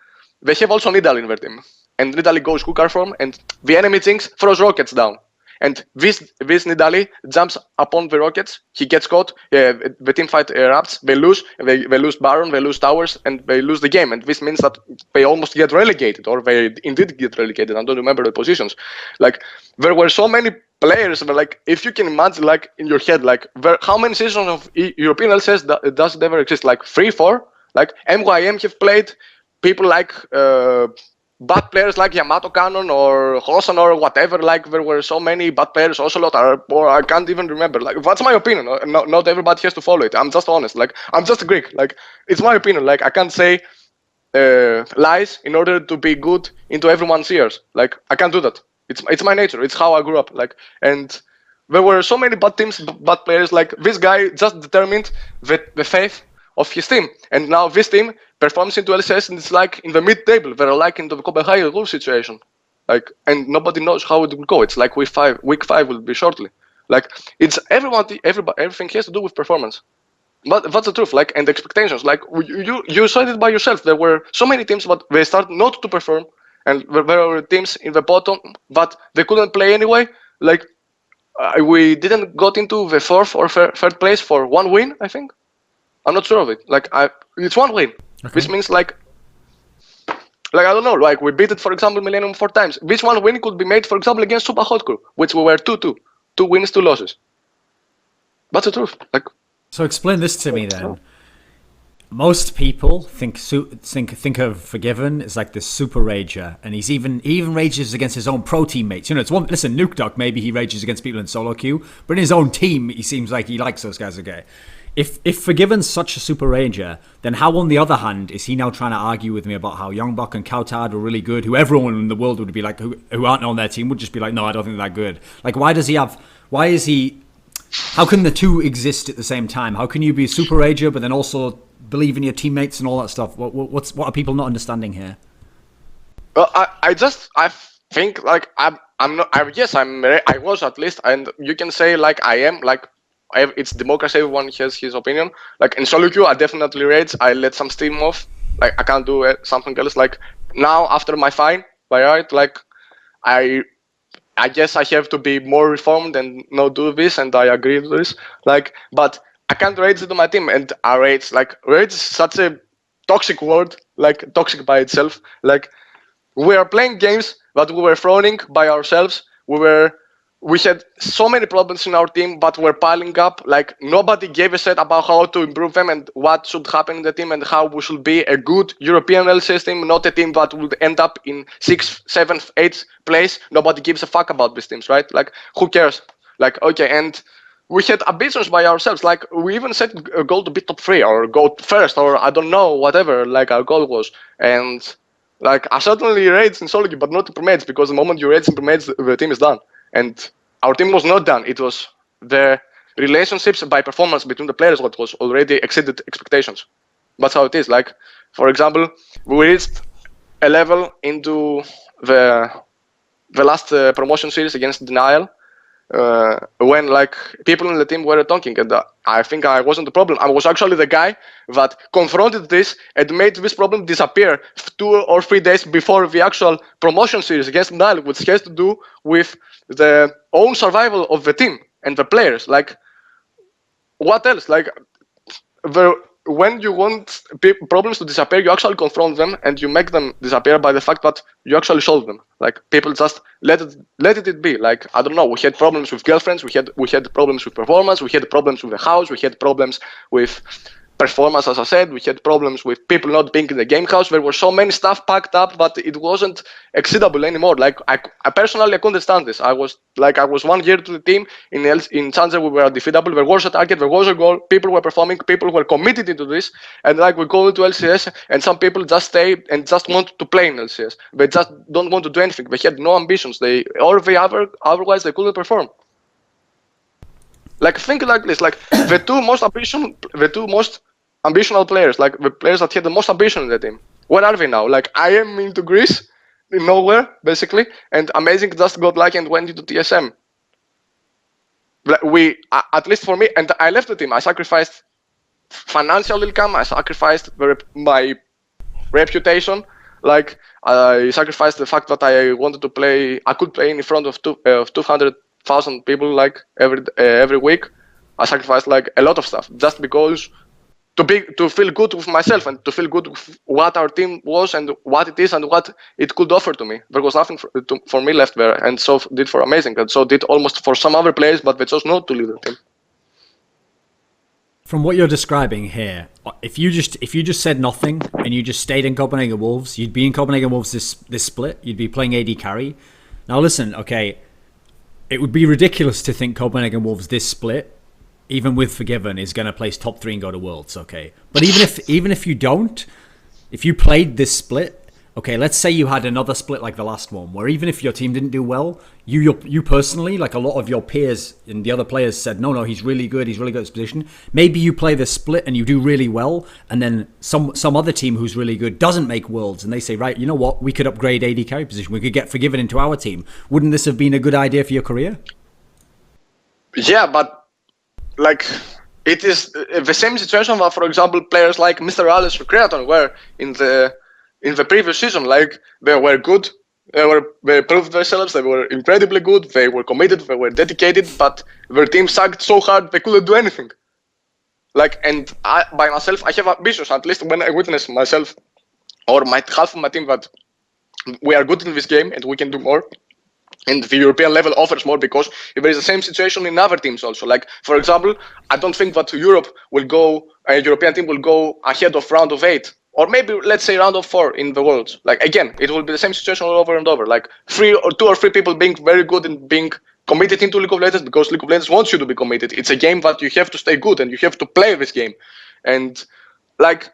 they have also Nidal in their team, and Nidali goes Hookah form, and the enemy Jinx throws rockets down. And this Nidali jumps upon the rockets, he gets caught, the team fight erupts, they lose Baron, they lose towers, and they lose the game. And this means that they almost get relegated, or they indeed get relegated. I don't remember the positions. Like, there were so many players, but like, if you can imagine, like, in your head, like, how many seasons of European LCS does it ever exist? Like, 3, 4? Like, MYM have played people like... bad players like Yamato Cannon or Hosan or whatever. Like there were so many bad players, Ocelot, or I can't even remember. Like that's my opinion. Not everybody has to follow it. I'm just honest. Like I'm just a Greek. Like it's my opinion. Like I can't say lies in order to be good into everyone's ears. Like I can't do that. It's my nature. It's how I grew up. Like and there were so many bad teams, bad players. Like this guy just determined the faith of his team, and now this team performs into LCS and it's like in the mid-table. They're like into the Kopenhagen Wolves situation, like, and nobody knows how it will go. It's like week 5 will be shortly. Like it's everybody, everything has to do with performance. But that's the truth. Like and expectations. Like you said it by yourself. There were so many teams, but they started not to perform, and there were teams in the bottom, but they couldn't play anyway. Like we didn't got into the 4th or 3rd place for 1 win, I think. I'm not sure of it. Like it's 1 win. Okay. This means like Like, I don't know, like we beat it, for example, Millennium 4 times. This one win could be made, for example, against Super Hot Crew, which we were 2-2. 2 wins, 2 losses. That's the truth. Like, so explain this to me then. Most people think of FORG1VEN as like this super rager, and he even rages against his own pro teammates. You know, it's one. Listen, Nuke Dog, maybe he rages against people in solo queue, but in his own team, he seems like he likes those guys. Okay, if FORG1VEN's such a super rager, then how, on the other hand, is he now trying to argue with me about how Youngbuck and cowtard were really good, who everyone in the world would be like, who aren't on their team would just be like, no, I don't think they're that good. Like, how can the two exist at the same time? How can you be a super rager but then also believe in your teammates and all that stuff? What are people not understanding here? Well, I think like I was at least, and you can say like I am, like it's democracy, everyone has his opinion. Like in solo queue, I definitely rage. I let some steam off. Like I can't do something else. Like now after my fine, like I guess I have to be more reformed and not do this, and I agree with this. Like, but I can't rage to my team, and I rage. Like, rage is such a toxic word, like toxic by itself. Like, we are playing games that we were throwing by ourselves. We had so many problems in our team, but we're piling up. Like, nobody gave a shit about how to improve them and what should happen in the team and how we should be a good European LCS team, not a team that would end up in 6th, 7th, 8th place. Nobody gives a fuck about these teams, right? Like, who cares? Like, okay, and we had ambitions by ourselves. Like, we even set a goal to be top 3 or go first or I don't know, whatever, like our goal was. And, like, I certainly raged in solo queue, but not in premates, because the moment you rage in premates, the team is done. And our team was not done. It was the relationships by performance between the players what was already exceeded expectations. That's how it is. Like, for example, we reached a level into the last promotion series against Denial when like people in the team were talking, and I think I wasn't the problem. I was actually the guy that confronted this and made this problem disappear 2 or 3 days before the actual promotion series against Denial, which has to do with the own survival of the team and the players. Like, what else? Like, when you want problems to disappear, you actually confront them and you make them disappear by the fact that you actually solve them. Like, people just let it be. Like, I don't know, we had problems with girlfriends, we had problems with performance, we had problems with the house, we had problems with performance, as I said, we had problems with people not being in the game house. There were so many stuff packed up that it wasn't exceedable anymore. Like, I personally, I couldn't stand this. I was 1 year to the team. In Challenger, we were undefeatable. There was a target, there was a goal. People were performing, people were committed into this. And like, we go into LCS, and some people just stay and just want to play in LCS. They just don't want to do anything. They had no ambitions. Otherwise they couldn't perform. Like, think like this, like the two most ambitional players, like the players that had the most ambition in the team. Where are they now? Like, I am into Greece, in nowhere, basically, and Amazing just got lucky and went into TSM. At least for me, and I left the team. I sacrificed financial income, I sacrificed my reputation, like, I sacrificed the fact that I could play in front of 200,000 people like every week. I sacrificed like a lot of stuff just because to feel good with myself and to feel good with what our team was and what it is and what it could offer to me. There was nothing for me left there, and so did for Amazing, and so did almost for some other players, but they chose not to leave the team. From what you're describing here, if you just said nothing and you just stayed in Copenhagen Wolves, you'd be in Copenhagen Wolves this split. You'd be playing AD carry. Now listen, okay, it would be ridiculous to think Copenhagen Wolves this split, even with FORG1VEN, is going to place top 3 and go to Worlds, okay? But even if you don't, if you played this split, okay, let's say you had another split like the last one, where even if your team didn't do well, you personally, like a lot of your peers and the other players said, no, he's really good at his position. Maybe you play this split and you do really well, and then some other team who's really good doesn't make Worlds, and they say, right, you know what, we could upgrade AD carry position, we could get FORG1VEN into our team. Wouldn't this have been a good idea for your career? Yeah, but like, it is the same situation that, for example, players like MrRallez or Creaton were in the previous season. Like, they were good, they proved themselves, they were incredibly good, they were committed, they were dedicated, but their team sucked so hard they couldn't do anything. Like, and by myself, I have ambitions, at least when I witness myself or half of my team that we are good in this game and we can do more. And the European level offers more because there is the same situation in other teams also. Like, for example, I don't think that Europe will go, a European team will go ahead of round of 8. Or maybe, let's say, round of 4 in the Worlds. Like, again, it will be the same situation all over and over. Like, 2 or 3 people being very good and being committed into League of Legends because League of Legends wants you to be committed. It's a game that you have to stay good and you have to play this game. And, like,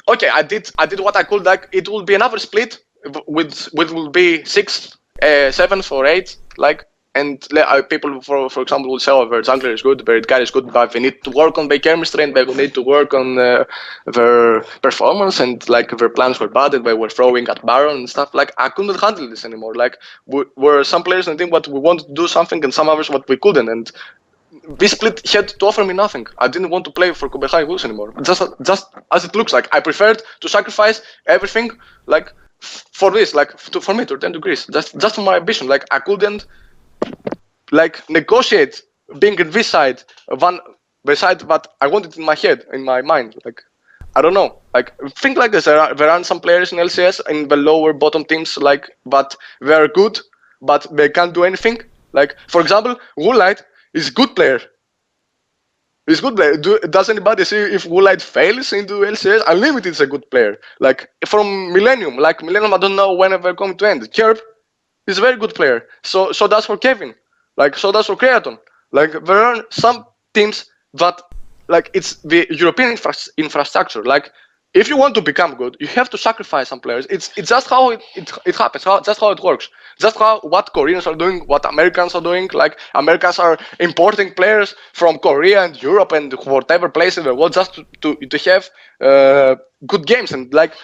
okay, I did what I could. Like, it will be another split with will be 6th, 7th or 8th, like, and people, for example, will say, oh, their jungler is good, their guy is good, but they need to work on their chemistry and they will need to work on their performance, and like their plans were bad and they were throwing at Baron and stuff. Like, I couldn't handle this anymore. Like, were some players in the team what we wanted to do something and some others what we couldn't, and this split had to offer me nothing. I didn't want to play for Kopenhagen Wolves anymore. Just as it looks like. I preferred to sacrifice everything, like, for this, like, for me to return to Greece. Just for my ambition. Like, I couldn't, like, negotiate being in this side, the side that I wanted in my head, in my mind. Like, I don't know. Like, think like this. There are some players in LCS in the lower bottom teams, like, but they are good, but they can't do anything. Like, for example, Woolite is a good player. He's good player. Does anybody see if Woolite fails into LCS? Unlimited is a good player. Like, from Millennium. Like, Millennium, I don't know when they're going to end. Kerb is a very good player. So that's for Kevin. Like, so that's for Creaton. Like, there are some teams that, like, it's the European infrastructure. Like, if you want to become good, you have to sacrifice some players. It's just how it happens, just how it works. Just how what Koreans are doing, what Americans are doing. Like, Americans are importing players from Korea and Europe and whatever place in the world just to have good games and, like,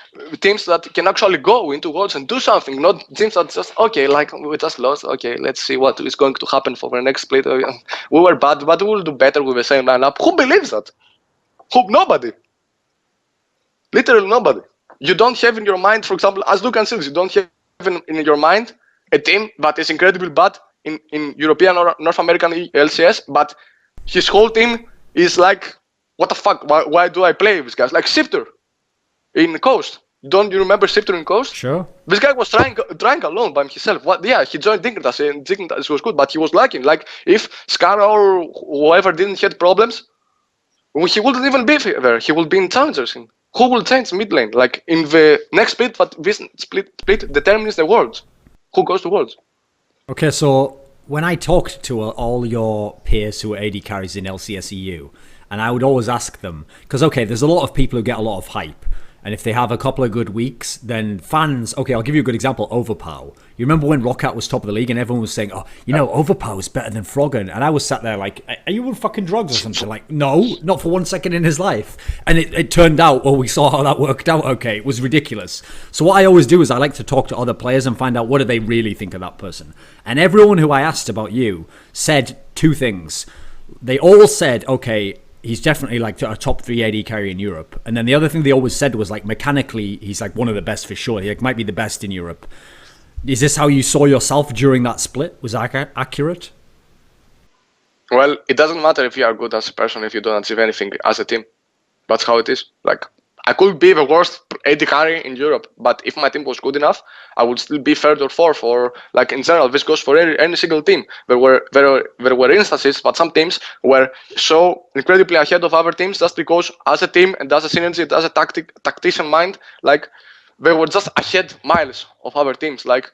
teams that can actually go into worlds and do something, not teams that just, okay, like, we just lost, okay, let's see what is going to happen for the next split. We were bad, but we will do better with the same lineup. Who believes that? Nobody. Literally nobody. You don't have in your mind, for example, as Lucan says, you don't have in your mind a team that is incredibly bad in European or North American LCS, but his whole team is like, what the fuck? Why do I play with guys? Like Sifter in Coast. Don't you remember Sifter in Coast? Sure. This guy was trying alone by himself. Yeah, he joined Dignitas and Dignitas was good, but he was lacking. Like, if Scara or whoever didn't have problems, he wouldn't even be there. He would be in Challengers. Who will change mid lane? Like, in the next split, but this split determines the worlds. Who goes to worlds? Okay, so when I talked to all your peers who are AD carries in LCS EU, and I would always ask them, because, okay, there's a lot of people who get a lot of hype, and if they have a couple of good weeks, then fans, okay, I'll give you a good example, Overpow. You remember when Roccat was top of the league and everyone was saying, oh, you know, Overpow is better than FORG1VEN, and I was sat there like, are you on fucking drugs or something? Like, no, not for 1 second in his life. And it turned out, well, we saw how that worked out, okay, it was ridiculous. So what I always do is I like to talk to other players and find out what do they really think of that person. And everyone who I asked about you said 2 things. They all said, okay, he's definitely like a top 3 AD carry in Europe. And then the other thing they always said was, like, mechanically, he's like one of the best for sure. He might be the best in Europe. Is this how you saw yourself during that split? Was that accurate? Well, it doesn't matter if you are good as a person if you don't achieve anything as a team. That's how it is. Like, I could be the worst AD carry in Europe, but if my team was good enough, I would still be 3rd or 4th, or, like, in general, this goes for any single team. There were instances, but some teams were so incredibly ahead of other teams just because, as a team and as a synergy, as a tactician mind, like, they were just ahead miles of other teams. Like,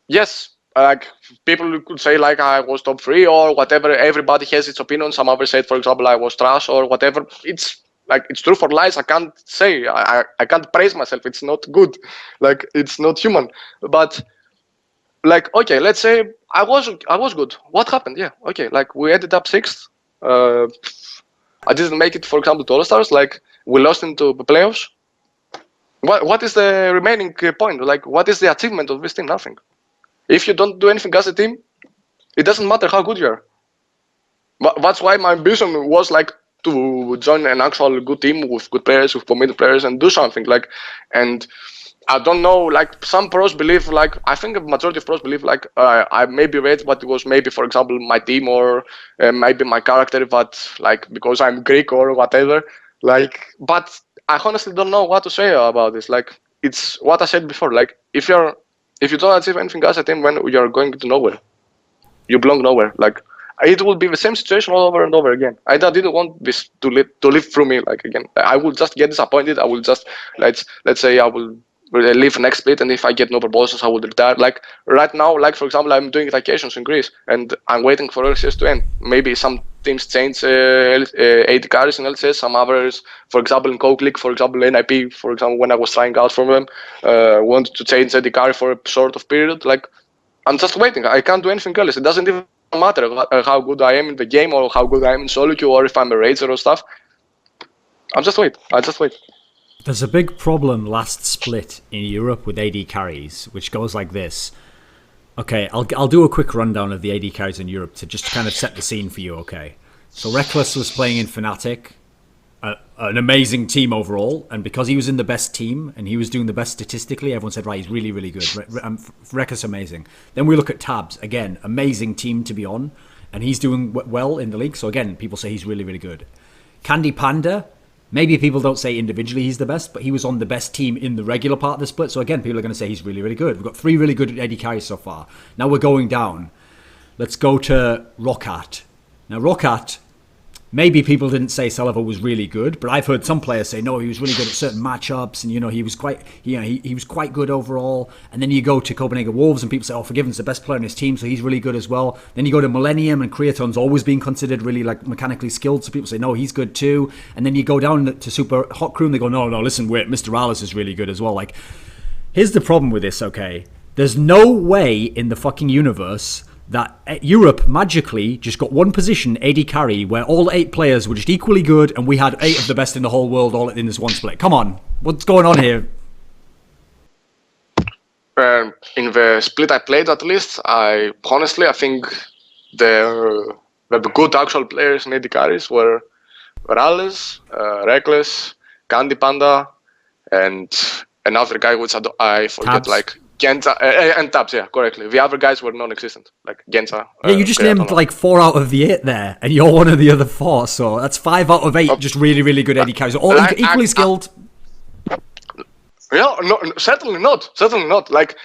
yes, like, people could say, like, I was top 3 or whatever. Everybody has its opinion. Some others said, for example, I was trash or whatever. It's like, it's true for lies. I can't say, I can't praise myself. It's not good. Like, it's not human. But, like, okay, let's say I was good. What happened? Yeah, okay, like, we ended up 6th. I didn't make it, for example, to All Stars. Like, we lost into the playoffs. What is the remaining point? Like, what is the achievement of this team? Nothing. If you don't do anything as a team, it doesn't matter how good you are. But that's why my ambition was, like, to join an actual good team with good players, with committed players, and do something. Like, and I don't know, like, some pros believe, like, I think a majority of pros believe, like, I maybe read what it was, maybe, for example, my team or maybe my character, but, like, because I'm Greek or whatever. Like, but I honestly don't know what to say about this. Like, it's what I said before. Like, if you're if you don't achieve anything as a team, when you're going to nowhere, you belong nowhere. Like it will be the same situation all over and over again. I didn't want this to live through me. Like again, I will just get disappointed. I will just let's say I will leave next split, and if I get no proposals, I will retire. Like right now, like for example, I'm doing vacations in Greece, and I'm waiting for LCS to end. Maybe some teams change AD carries in LCS, some others, for example in Coke League, for example NiP, for example when I was trying out for them, wanted to change AD carry for a sort of period. Like I'm just waiting. I can't do anything else. It doesn't even matter how good I am in the game or how good I am in solo queue or if I'm a rager or stuff. I just wait. There's a big problem last split in Europe with AD carries, which goes like this. Okay, I'll do a quick rundown of the AD carries in Europe to just kind of set the scene for you, okay? So Rekkles was playing in fnatic, an amazing team overall, and because he was in the best team and he was doing the best statistically, everyone said, right, he's really, really good. Rekkles amazing. Then we look at Tabzz, again, amazing team to be on, and he's doing well in the league, so again, people say he's really, really good. CandyPanda, maybe people don't say individually he's the best, but he was on the best team in the regular part of the split. So again, people are going to say he's really, really good. We've got 3 really good AD carries so far. Now we're going down. Let's go to Roccat. Now Roccat, maybe people didn't say Sullivan was really good, but I've heard some players say no, he was really good at certain matchups, and he was quite, he was quite good overall. And then you go to Copenhagen Wolves, and people say, oh, FORG1VEN's the best player in his team, so he's really good as well. Then you go to Millennium, and Creaton's always been considered really like mechanically skilled, so people say no, he's good too. And then you go down to Super Hot Crew, and they go, no, listen, wait, MrRallez is really good as well. Like, here's the problem with this, okay? There's no way in the fucking universe that Europe magically just got one position, AD carry, where all 8 players were just equally good, and we had 8 of the best in the whole world all in this one split. Come on, what's going on here? In the split I played, at least, I think the good actual players in AD carries were MrRallez, Rekkles, CandyPanda, and another guy which I forget, Tabzz. like Genja and Tabzz, yeah, correctly. The other guys were non-existent, like Genja. Yeah, you just named like 4 out of the 8 there, and you're one of the other 4, so that's 5 out of 8 just really, really good AD carries. All like, equally skilled. Yeah, no, certainly not. Like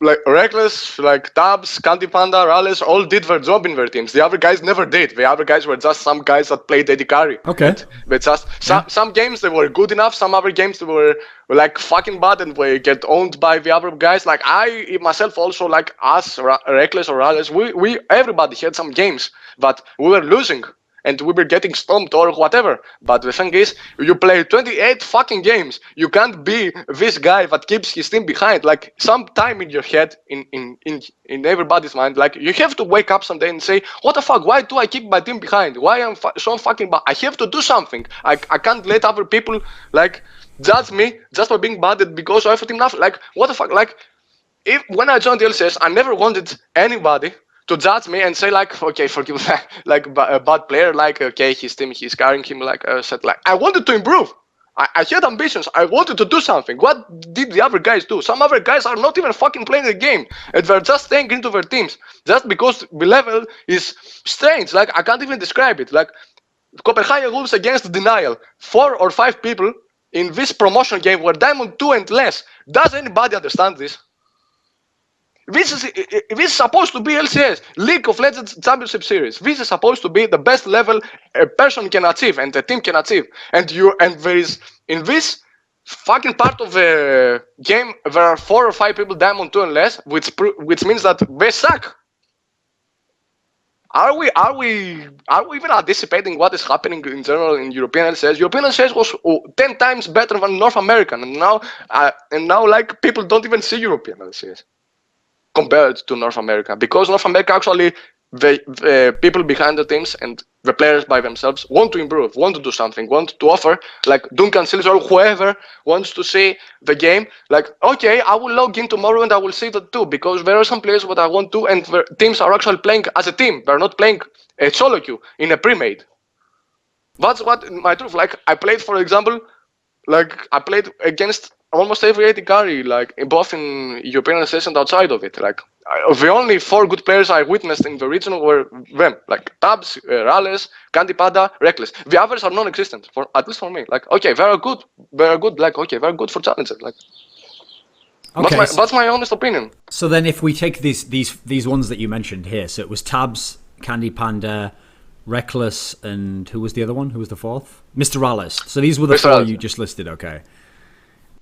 Rekkles, like Tabzz, CandyPanda, MrRallez, all did their job in their teams. The other guys never did. The other guys were just some guys that played AD carry. Okay. But just some games they were good enough. Some other games they were like fucking bad and we get owned by the other guys. Like I myself also, like us, Rekkles or MrRallez, we everybody had some games that we were losing. And we were getting stomped or whatever. But the thing is, you play 28 fucking games. You can't be this guy that keeps his team behind. Like some time in your head, in everybody's mind, like you have to wake up someday and say, what the fuck? Why do I keep my team behind? Why am I so fucking bad? I have to do something. I can't let other people like judge me just for being bad and because I have a team enough. Like what the fuck? Like when I joined the LCS, I never wanted anybody to judge me and say like, okay, FORG1VEN, like a bad player, like okay, his team, he's carrying him, like said, like I wanted to improve. I had ambitions. I wanted to do something. What did the other guys do? Some other guys are not even fucking playing the game, and they're just staying into their teams just because the level is strange. Like I can't even describe it. Like Copenhagen Wolves against Denial, 4 or 5 people in this promotion game were Diamond 2 and less. Does anybody understand this? This is supposed to be LCS, League of Legends Championship Series. This is supposed to be the best level a person can achieve and a team can achieve. And there is in this fucking part of the game there are 4 or 5 people Diamond 2 and less, which means that they suck. Are we even anticipating what is happening in general in European LCS? European LCS was 10 times better than North American, and now like people don't even see European LCS compared to North America, because North America actually the people behind the teams and the players by themselves want to improve, want to do something, want to offer, like Duncan Sills or whoever wants to see the game, like okay, I will log in tomorrow and I will see that too, because there are some players what I want to, and the teams are actually playing as a team. They're not playing a solo queue in a pre-made. That's what my truth. Like I played, for example, like I played against almost every AD carry, like both in European LCS and outside of it. Like the only 4 good players I witnessed in the region were them, like Tabzz, MrRallez, CandyPanda, Rekkles. The others are non-existent, for at least for me. Like okay, very good, like okay, very good for challenges. Like Okay, That's my honest opinion. So then, if we take these ones that you mentioned here, so it was Tabzz, CandyPanda, Rekkles, and who was the other one? Who was the fourth? MrRallez. So these were the four you just listed. Okay.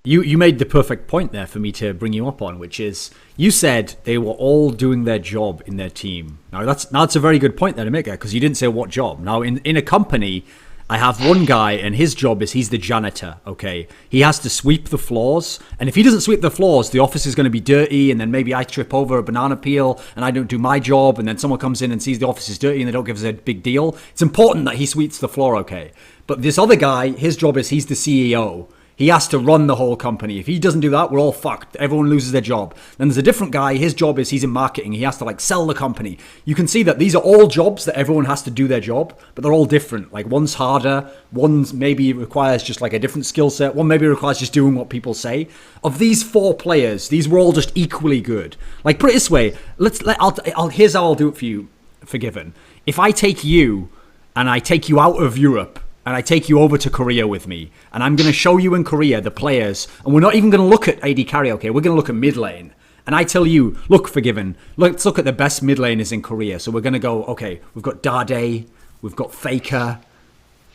You made the perfect point there for me to bring you up on, which is you said they were all doing their job in their team. Now that's a very good point there to make, because you didn't say what job. Now in a company, I have one guy and his job is he's the janitor, okay? He has to sweep the floors, and if he doesn't sweep the floors, the office is going to be dirty, and then maybe I trip over a banana peel and I don't do my job, and then someone comes in and sees the office is dirty and they don't give us a big deal. It's important that he sweeps the floor, okay? But this other guy, his job is he's the CEO. He has to run the whole company. If he doesn't do that, we're all fucked. Everyone loses their job. Then there's a different guy. His job is he's in marketing. He has to like sell the company. You can see that these are all jobs that everyone has to do their job, but they're all different. Like one's harder. One's maybe requires just like a different skill set. One maybe requires just doing what people say. Of these four players, these were all just equally good. Like put it this way. Here's how I'll do it for you, FORG1VEN. If I take you and I take you out of Europe, and I take you over to Korea with me, and I'm going to show you in Korea the players, and we're not even going to look at AD carry, okay? We're going to look at mid lane. And I tell you, look, FORG1VEN, let's look at the best mid laners in Korea. So we're going to go, okay, we've got Dade, we've got Faker,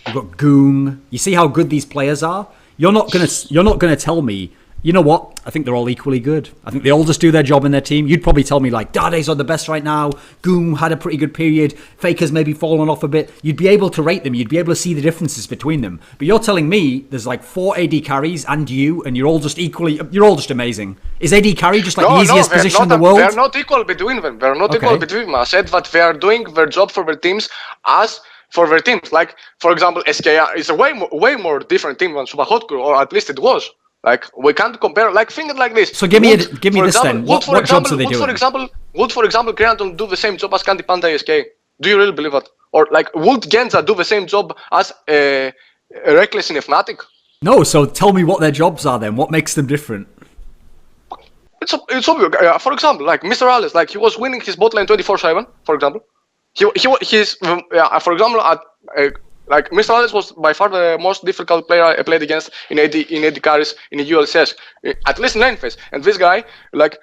we've got Goong. You see how good these players are? You're not going to tell me, you know what? I think they're all equally good. I think they all just do their job in their team. You'd probably tell me like Dade's are the best right now. Goong had a pretty good period. Faker's maybe fallen off a bit. You'd be able to rate them. You'd be able to see the differences between them. But you're telling me there's like 4 AD carries and you're all just amazing. Is AD carry just like the easiest position in the world? They're not equal between them. They're not equal between them. I said that they are doing their job for their teams as for their teams. Like, for example, SKR is a way more different team than Hypothetical, or at least it was. Like, we can't compare, like, think it like this. So give me this then. What jobs are they doing? Would, for example, Creaton do the same job as CandyPanda SK? Do you really believe that? Or, like, would Genja do the same job as Rekkles in fnatic? No, so tell me what their jobs are then. What makes them different? It's obvious. For example, like, MrRallez, like, he was winning his bot lane 24/7, for example. He's for example, like MrRallez was by far the most difficult player I played against in AD carries in the ULCS, at least in lane phase. And this guy, like,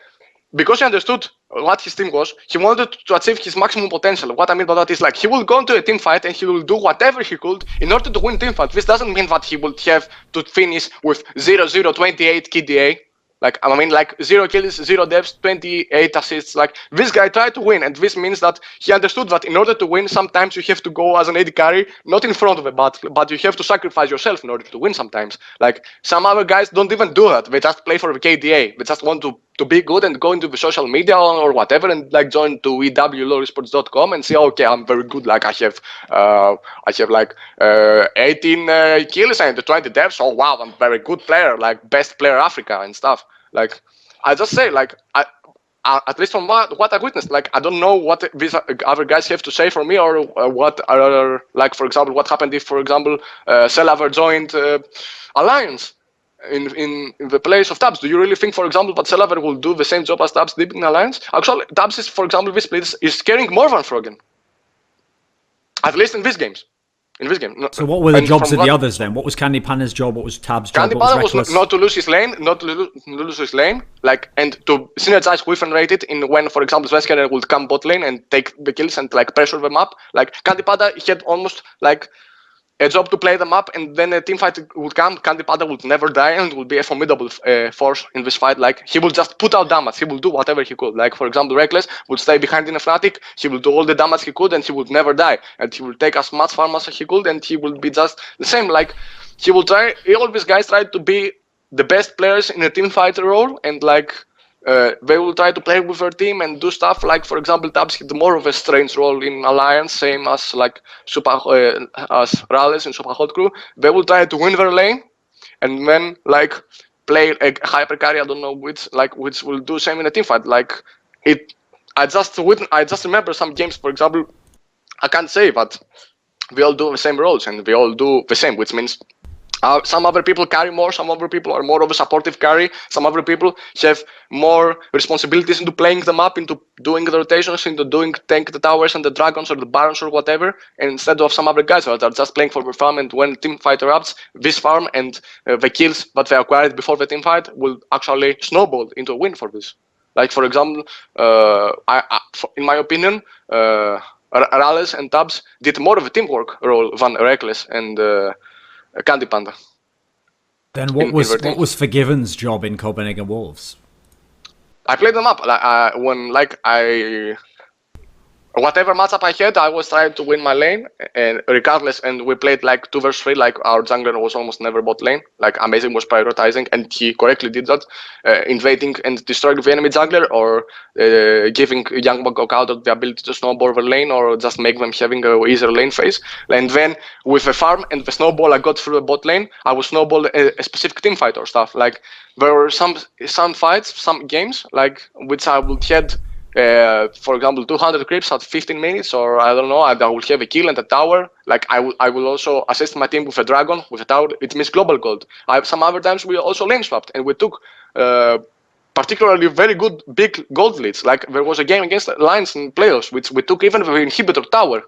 because he understood what his team was, he wanted to achieve his maximum potential. What I mean by that is like he will go into a team fight and he will do whatever he could in order to win team fight. This doesn't mean that he would have to finish with 0-0-28 KDA. Like, I mean, like 0 kills, 0 deaths, 28 assists. Like, this guy tried to win, and this means that he understood that in order to win, sometimes you have to go as an AD carry, not in front of a battle, but you have to sacrifice yourself in order to win sometimes. Like, some other guys don't even do that. They just play for the KDA. They just want to be good and go into the social media or whatever and like join to ewloresports.com and say, okay, I'm very good. Like, I have like 18 kills and 20 deaths. Oh, wow, I'm a very good player, like best player Africa and stuff. Like, I just say, like, at least from what I witnessed, like, I don't know what these other guys have to say for me, or what are, like, for example, what happened if, for example, CellAver joined Alliance in the place of Tabzz. Do you really think, for example, that CellAver will do the same job as Tabzz did in Alliance? Actually, Tabzz is, for example, this split is carrying more than FORG1VEN. At least in these games. In this game. So what were the jobs of the others then? What was CandyPanda's job? What was Tabzz' job? CandyPanda was not to lose his lane, like, and to synergize with and rate it in when, for example, Svenskeren would come bot lane and take the kills and like pressure them up. Like, CandyPanda had almost like a job to play them up, and then a team fight would come. CandyPanda would never die and would be a formidable force in this fight. Like, he will just put out damage. He will do whatever he could. Like, for example, Rekkles would stay behind in a fnatic. He will do all the damage he could, and he would never die. And he will take as much farm as he could, and he will be just the same. Like, he will try. All these guys try to be the best players in a team fight role, and like. They will try to play with their team and do stuff. Like, for example, Tabzz had more of a strange role in Alliance, same as like as Rallis and Hypothetical. They will try to win their lane and then like play a hyper carry. I don't know which will do same in a team fight. Like, it. I just remember some games. For example, I can't say, but we all do the same roles and we all do the same, which means Some other people carry more, some other people are more of a supportive carry, some other people have more responsibilities into playing the map, into doing the rotations, into doing tank the towers and the dragons or the barons or whatever, and instead of some other guys that are just playing for the farm, and when team fight erupts, this farm and the kills that they acquired before the team fight will actually snowball into a win for this. Like for example, in my opinion, MrRallez and Tabzz did more of a teamwork role than Rekkles and CandyPanda. Then what was FORG1VEN's job in Copenhagen Wolves? I played them up. Whatever matchup I had, I was trying to win my lane, and regardless. And we played like 2 versus 3. Like our jungler was almost never bot lane. Like Amazing was prioritizing, and he correctly did that, invading and destroying the enemy jungler, or giving Youngbuck or cowtard the ability to snowball the lane, or just make them having a easier lane phase. And then with the farm and the snowball I got through the bot lane, I would snowball a specific team fight or stuff. Like there were some fights, some games, like which I would head. For example, 200 creeps at 15 minutes, or I don't know, I will have a kill and a tower. Like I will also assist my team with a dragon, with a tower. It means global gold. Some other times we also lane swapped, and we took particularly very good big gold leads. Like there was a game against Lions in playoffs, which we took even the inhibitor tower.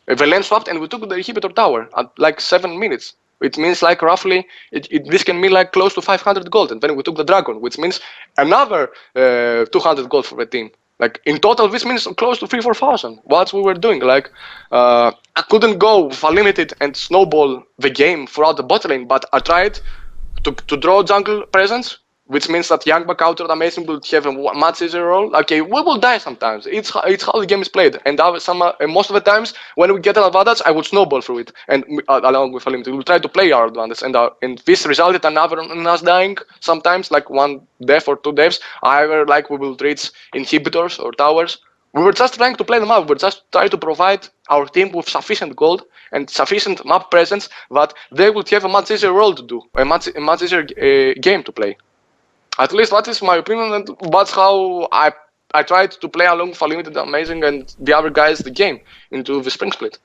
The lane swapped, and we took the inhibitor tower at like 7 minutes. It means like roughly, this can mean like close to 500 gold, and then we took the dragon, which means another 200 gold for the team. Like in total, this means close to 3,000-4,000. What we were doing, like I couldn't go with unlimited and snowball the game throughout the bot lane, but I tried to draw jungle presence, which means that Youngbuck Cowtard Amazing will have a much easier role. Okay, we will die sometimes. It's how the game is played, and most of the times when we get an advantage, I would snowball through it, and along with unlimited, we'll try to play our advantage, and this resulted in us dying sometimes, like 1 death or 2 deaths. Either like we will reach inhibitors or towers. We were just trying to play them up. We were just trying to provide our team with sufficient gold and sufficient map presence that they would have a much easier role to do, a much easier game to play. At least that is my opinion, and that's how I tried to play along with Unlimited, Amazing, and the other guys the game into the spring split.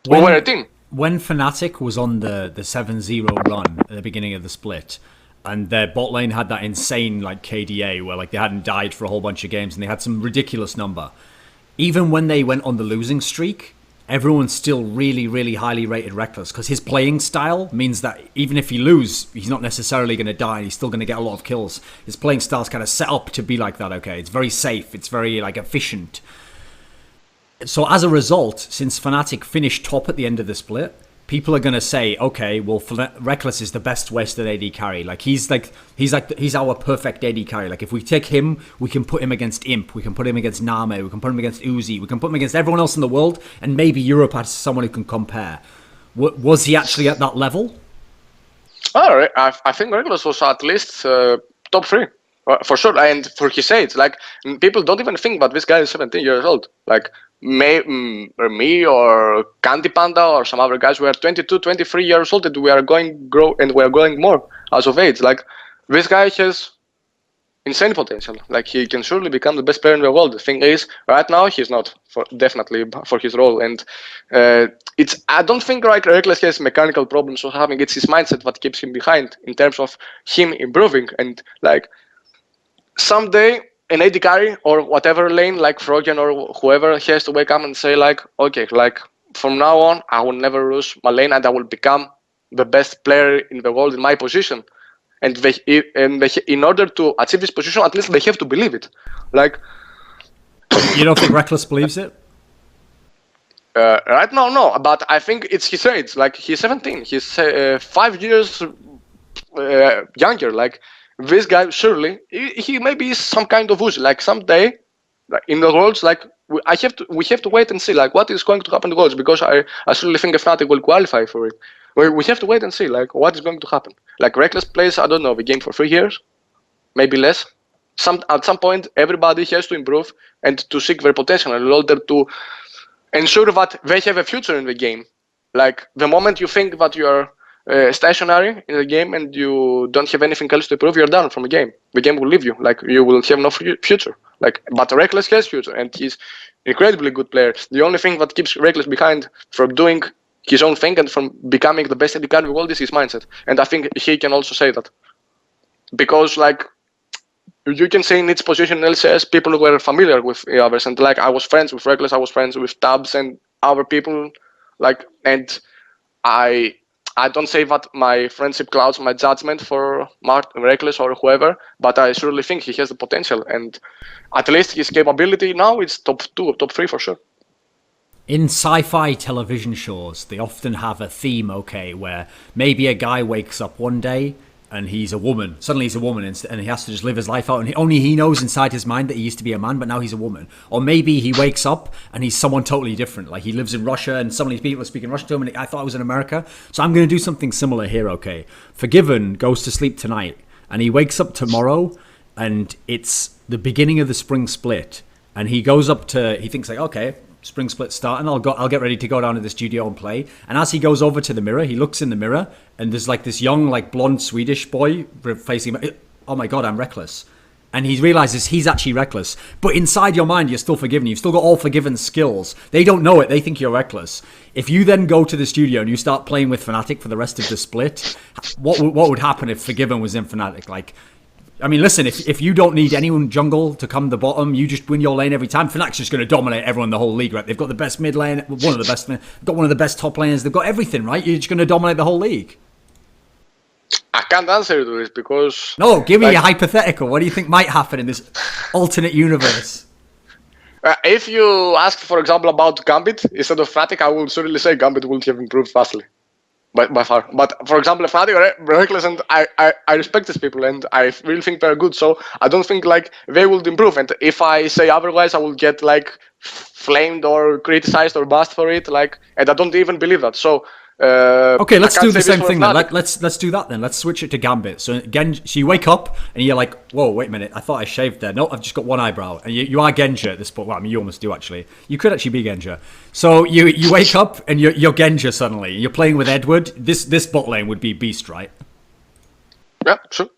We were a team. When fnatic was on the 7-0 run at the beginning of the split, and their bot lane had that insane like KDA where like they hadn't died for a whole bunch of games and they had some ridiculous number, even when they went on the losing streak, everyone still really highly rated Rekkles because his playing style means that even if he lose, he's not necessarily going to die. He's still going to get a lot of kills. His playing style's kind of set up to be like that. Okay, it's very safe. It's very like efficient. So as a result, since fnatic finished top at the end of the split, people are going to say, okay, well, Rekkles is the best Western AD carry. Like he's our perfect AD carry. Like if we take him, we can put him against Imp, we can put him against Name, we can put him against Uzi, we can put him against everyone else in the world, and maybe Europe has someone who can compare. Was he actually at that level? Oh, I think Rekkles was at least top 3. For sure, and for his age, like people don't even think that this guy is 17 years old. Like me or CandyPanda or some other guys, we are 22, 23 years old, and we are going more as of age. Like this guy has insane potential. Like he can surely become the best player in the world. The thing is, right now he's not definitely for his role, and I don't think like Rekkles has mechanical problems or having. It's his mindset that keeps him behind in terms of him improving, and like. Someday, an AD carry or whatever lane, like FORG1VEN or whoever, has to wake up and say, like, okay, like from now on, I will never lose my lane, and I will become the best player in the world in my position. And in order to achieve this position, at least they have to believe it. Like, you don't think Rekkles believes it? Right now, no. But I think it's his age. Like he's 17. He's 5 years younger. Like. This guy surely he maybe is some kind of Uzi. Like someday, like in the worlds, like we have to wait and see like what is going to happen in the worlds, because I surely think fnatic will qualify for it. We have to wait and see like what is going to happen. Like Rekkles plays, I don't know, the game for 3 years, maybe less. At some point, everybody has to improve and to seek their potential in order to ensure that they have a future in the game. Like the moment you think that you are stationary in the game and you don't have anything else to improve, you're done from the game. The game will leave you. Like you will have no future. Like, but Rekkles has future, and he's incredibly good player. The only thing that keeps Rekkles behind from doing his own thing, and from becoming the best AD carry in the world is his mindset. And I think he can also say that. Because, like, you can say in its position in LCS, people were familiar with the others. And, like, I was friends with Rekkles, I was friends with Tabzz and other people. Like, and I don't say that my friendship clouds my judgment for Rekkles or whoever, but I surely think he has the potential. And at least his capability now is top 2 or top 3 for sure. In sci-fi television shows, they often have a theme, okay, where maybe a guy wakes up one day and he's a woman. Suddenly he's a woman and he has to just live his life out. And only he knows inside his mind that he used to be a man, but now he's a woman. Or maybe he wakes up and he's someone totally different. Like he lives in Russia and suddenly people are speaking Russian to him and I thought I was in America. So I'm going to do something similar here, okay. FORG1VEN goes to sleep tonight and he wakes up tomorrow and it's the beginning of the spring split. And he goes up to, he thinks like, okay, spring split starting, I'll get ready to go down to the studio and play. And as he goes over to the mirror, he looks in the mirror and there's like this young, like blonde Swedish boy facing him. Oh my God, I'm Rekkles. And he realizes he's actually Rekkles. But inside your mind, you're still FORG1VEN. You've still got all FORG1VEN skills. They don't know it. They think you're Rekkles. If you then go to the studio and you start playing with fnatic for the rest of the split, what would happen if FORG1VEN was in fnatic? Like, I mean, listen, if you don't need anyone jungle to come the bottom, you just win your lane every time. Fnatic's just going to dominate everyone in the whole league, right? They've got the best mid lane, one of the best, they've got one of the best top laners. They've got everything, right? You're just going to dominate the whole league. I can't answer to this because... No, give me a hypothetical. What do you think might happen in this alternate universe? If you ask, for example, about Gambit instead of Fnatic, I will certainly say Gambit would have improved vastly. By far. But for example, Fnatic, Rekkles, and I respect these people and I really think they're good. So I don't think like they would improve. And if I say otherwise, I will get like flamed or criticized or bashed for it. Like, and I don't even believe that. So okay, let's do the same thing then. Let's do that then. Let's switch it to Gambit. So again, so you wake up and you're like, whoa, wait a minute. I thought I shaved there. No, I've just got one eyebrow. And you are Genja at this point. Well, I mean, you almost do actually. You could actually be Genja. So you wake up and you're Genja suddenly. You're playing with Edward. This bot lane would be Beast, right? Yeah, sure.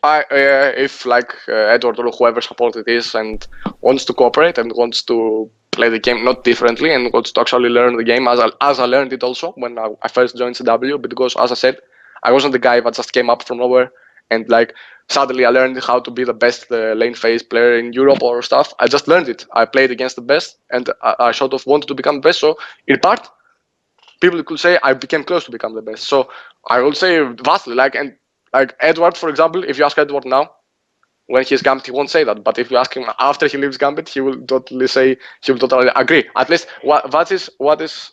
If like Edward or whoever support it is and wants to cooperate and wants to play the game not differently and wants to actually learn the game as I learned it also when I first joined CW, because as I said, I wasn't the guy that just came up from nowhere and like suddenly I learned how to be the best lane phase player in Europe or stuff. I just learned it. I played against the best and I sort of wanted to become the best. So in part, people could say I became close to become the best. So I would say vastly, like Edward, for example, if you ask Edward now, when he's Gambit, he won't say that. But if you ask him after he leaves Gambit, he will totally say, he will totally agree. At least what is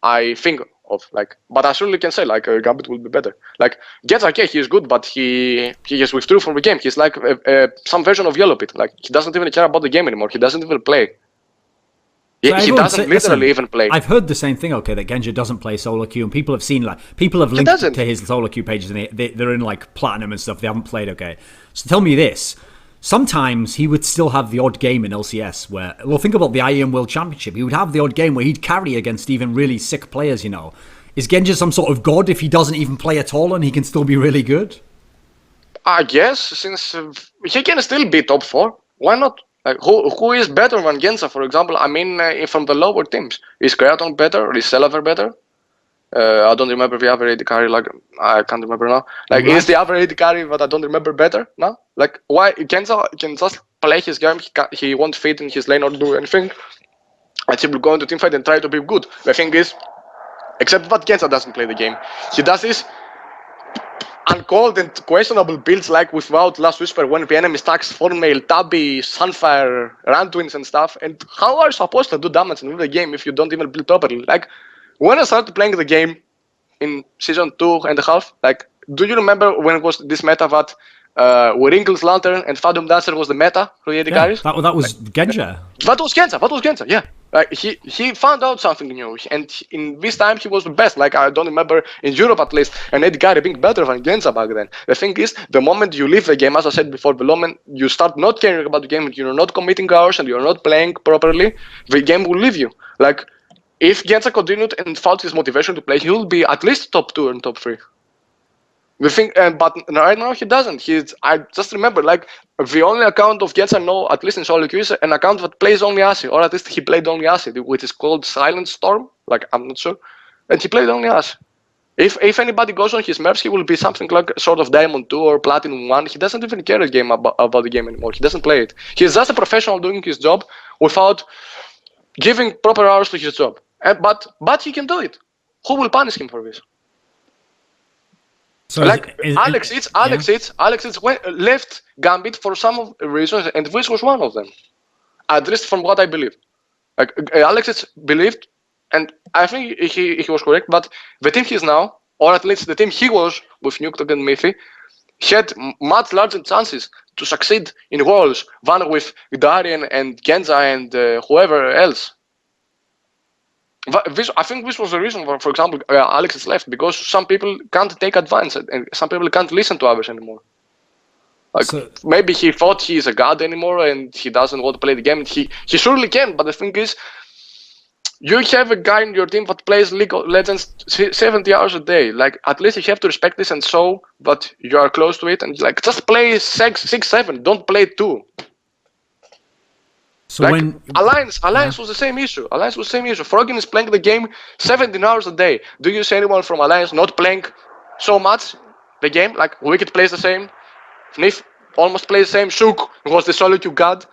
I think of. Like, but I surely can say like Gambit will be better. Like Genja, okay, he is good, but he has withdrew from the game. He's like some version of Yellow Pit. Like he doesn't even care about the game anymore. He doesn't even play. He doesn't literally even play. I've heard the same thing, okay, that Genja doesn't play solo queue, and people have seen, like, people have linked to his solo queue pages, and they're in, like, platinum and stuff. They haven't played, okay. So tell me this. Sometimes he would still have the odd game in LCS where, well, think about the IEM World Championship. He would have the odd game where he'd carry against even really sick players, you know. Is Genja some sort of god if he doesn't even play at all and he can still be really good? I guess, since he can still be top 4. Why not? Like, who is better than Genja, for example? I mean, from the lower teams. Is Kraton better? Is Selaver better? I don't remember the other AD carry, like, I can't remember now. Like, is the other AD carry that I don't remember better now? Like, why? Genja can just play his game, he won't fit in his lane or do anything. And he will go into teamfight and try to be good. The thing is, except that Genja doesn't play the game. He does this uncalled and questionable builds like without Last Whisper when the enemy stacks Thornmail, Tabby, Sunfire, Run Twins and stuff. And how are you supposed to do damage in the game if you don't even build properly? Like, when I started playing the game in season 2.5, like, do you remember when it was this meta that Wrinkles, Lantern and Phantom Dancer was the meta for the AD carries? That was Genja. That was Genja, yeah. Like, he found out something new, and in this time he was the best. Like, I don't remember in Europe at least an AD carry being better than Genja back then. The thing is, the moment you leave the game, as I said before, the moment you start not caring about the game, and you're not committing hours and you're not playing properly, the game will leave you. Like, if Genja continued and found his motivation to play, he will be at least top 2 and top 3. The thing, but right now he doesn't. I just remember, like, the only account of Genja I know, at least in solo queue, is an account that plays only Acid, or at least he played only Acid, which is called Silent Storm. Like, I'm not sure. and he played only us. If anybody goes on his maps, he will be something like sort of Diamond 2 or Platinum 1. He doesn't even care about the game anymore. He doesn't play it. He's just a professional doing his job without giving proper hours to his job. But he can do it. Who will punish him for this? So Alex left Gambit for some reasons, and this was one of them. At least from what I believe. Like Alex believed, and I think he was correct, but the team he's now, or at least the team he was with Youngbuck and NiP, had much larger chances to succeed in Worlds than with Darien and Genja and whoever else. I think this was the reason, for example, Alex is left, because some people can't take advantage and some people can't listen to others anymore. Like, maybe he thought he is a god anymore and he doesn't want to play the game. He surely can, but the thing is, you have a guy in your team that plays League of Legends 70 hours a day. Like, at least you have to respect this and show that you are close to it. And like, just play 6-7. Don't play 2. So like, when Alliance was the same issue. Alliance was the same issue. FORG1VEN is playing the game 17 hours a day. Do you see anyone from Alliance not playing so much the game? Like, Wicked plays the same. NiP almost plays the same. Shook was the solitude god.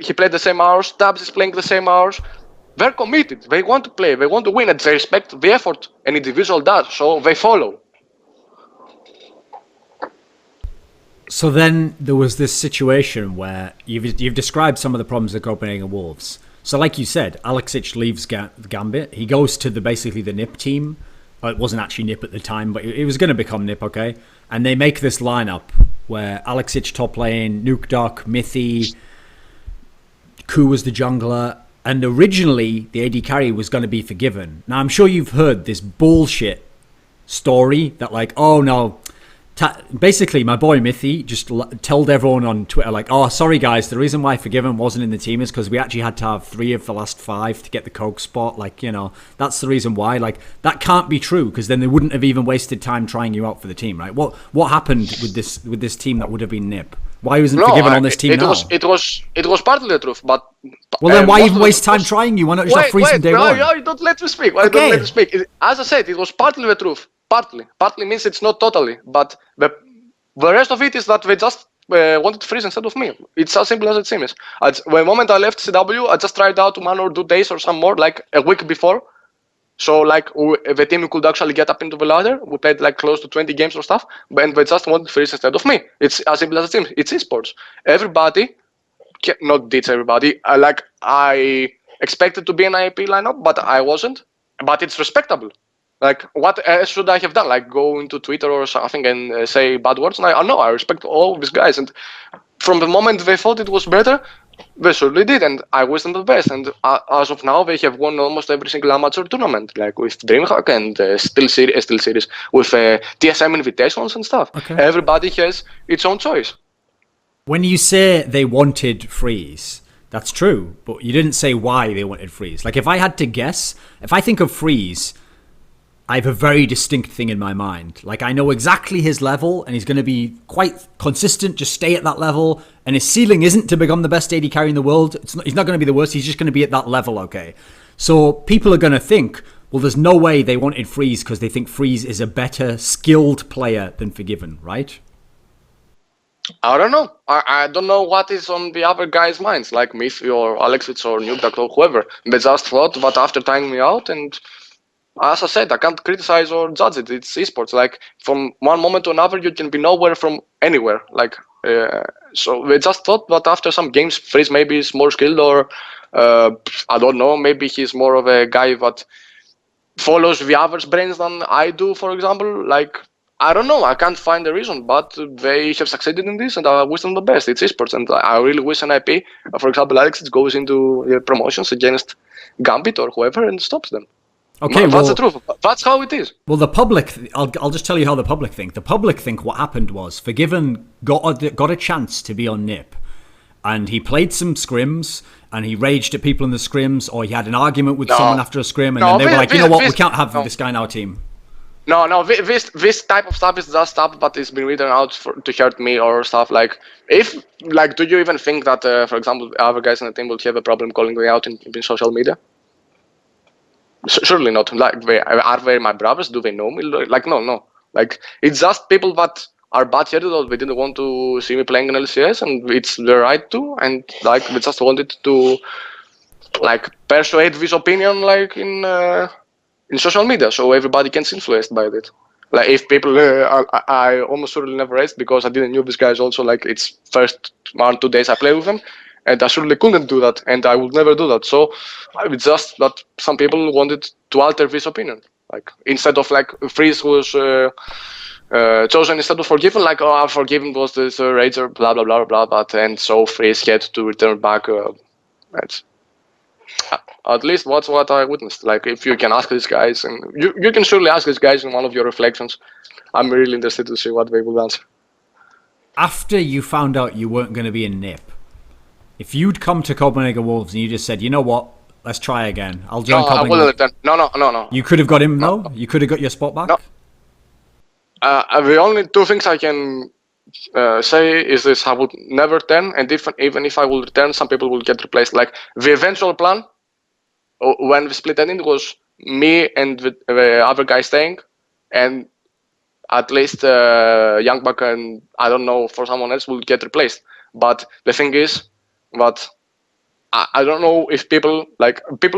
He played the same hours. Tabzz is playing the same hours. They're committed. They want to play. They want to win, and they respect the effort an individual does. So they follow. So then there was this situation where you've described some of the problems of Copenhagen Wolves. So like you said, Alexic leaves Gambit. He goes to basically the NiP team. Well, it wasn't actually NiP at the time, but it was going to become NiP, okay? And they make this lineup where Alexic top lane, Youngbuck, Mithy, Ku was the jungler, and originally the AD carry was going to be FORG1VEN. Now I'm sure you've heard this bullshit story that like, oh no, basically my boy Mithy just told everyone on Twitter like, oh sorry guys, the reason why FORG1VEN wasn't in the team is because we actually had to have 3 of the last 5 to get the coke spot. Like, you know, that's the reason why. Like, that can't be true, because then they wouldn't have even wasted time trying you out for the team, right? What happened with this team that would have been NiP? Why wasn't FORG1VEN on this team now? It was partly the truth, but well then why even waste time trying you? Why not just have freeze from day one? No, don't let me speak. Okay. Don't let me speak. As I said, it was partly the truth. Partly means it's not totally, but the rest of it is that they just wanted to freeze instead of me. It's as simple as it seems. The moment I left CW, I just tried out 1 or 2 days or some more, like a week before. So like the team could actually get up into the ladder. We played like close to 20 games or stuff, and they just wanted to freeze instead of me. It's as simple as it seems. It's esports. Everybody, not ditch everybody. I expected to be an IP lineup, but I wasn't. But it's respectable. Like, what should I have done? Like, go into Twitter or something and say bad words? And I respect all these guys. And from the moment they thought it was better, they surely did. And I wish them the best. And as of now, they have won almost every single amateur tournament, like with DreamHack and Steel Series, with TSM invitations and stuff. Okay. Everybody has its own choice. When you say they wanted freeze, that's true. But you didn't say why they wanted freeze. Like, if I had to guess, if I think of freeze, I have a very distinct thing in my mind. Like, I know exactly his level, and he's going to be quite consistent, just stay at that level. And his ceiling isn't to become the best AD carry in the world. He's not going to be the worst. He's just going to be at that level, okay? So people are going to think, well, there's no way they wanted freeze because they think freeze is a better skilled player than FORG1VEN, right? I don't know. I don't know what is on the other guys' minds, like Mithy or Alexic or Youngbuck or whoever. They just thought that after trying me out, and as I said, I can't criticize or judge it. It's esports. Like, from one moment to another, you can be nowhere from anywhere. Like, so they just thought that after some games, Freeze maybe is more skilled, or I don't know, maybe he's more of a guy that follows the others' brains than I do, for example. Like, I don't know. I can't find a reason, but they have succeeded in this, and I wish them the best. It's esports, and I really wish an IP, for example, Alex, goes into promotions against Gambit or whoever and stops them. Okay, that's the truth. That's how it is. Well, the public, I'll just tell you how the public think. The public think what happened was FORG1VEN got a chance to be on NiP, and he played some scrims, and he raged at people in the scrims, or he had an argument with someone after a scrim, and then they were like, you know what, we can't have this guy in our team. No, this type of stuff is just stuff that is been written out to hurt me or stuff. Like, do you even think that, for example, other guys in the team will have a problem calling me out in social media? Surely not. Like, are they my brothers? Do they know me? Like, no. Like, it's just people that are bad-headed or they didn't want to see me playing in LCS, and it's their right to, and like they just wanted to like persuade this opinion like in social media, so everybody gets influenced by it. Like if people, I almost surely never raced because I didn't know these guys. Also, like it's first 1-2 days I play with them, and I surely couldn't do that, and I would never do that. So it's just that some people wanted to alter this opinion. Like instead of like Freeze was chosen instead of FORG1VEN, like FORG1VEN was this rager, blah blah blah blah, but and so Freeze had to return back. At least that's what I witnessed. Like if you can ask these guys, and you can surely ask these guys in one of your reflections. I'm really interested to see what they will answer. After you found out you weren't going to be in NiP, if you'd come to Copenhagen Wolves and you just said, you know what, let's try again, I'll join Copenhagen. I wouldn't return. No. You could have got him, though? You could have got your spot back? No. The only two things I can say is this: I would never return, and even if I will return, some people will get replaced. Like the eventual plan, when we split ending, was me and the other guy staying, and at least Youngbuck and I don't know for someone else will get replaced. But the thing is that I don't know if people,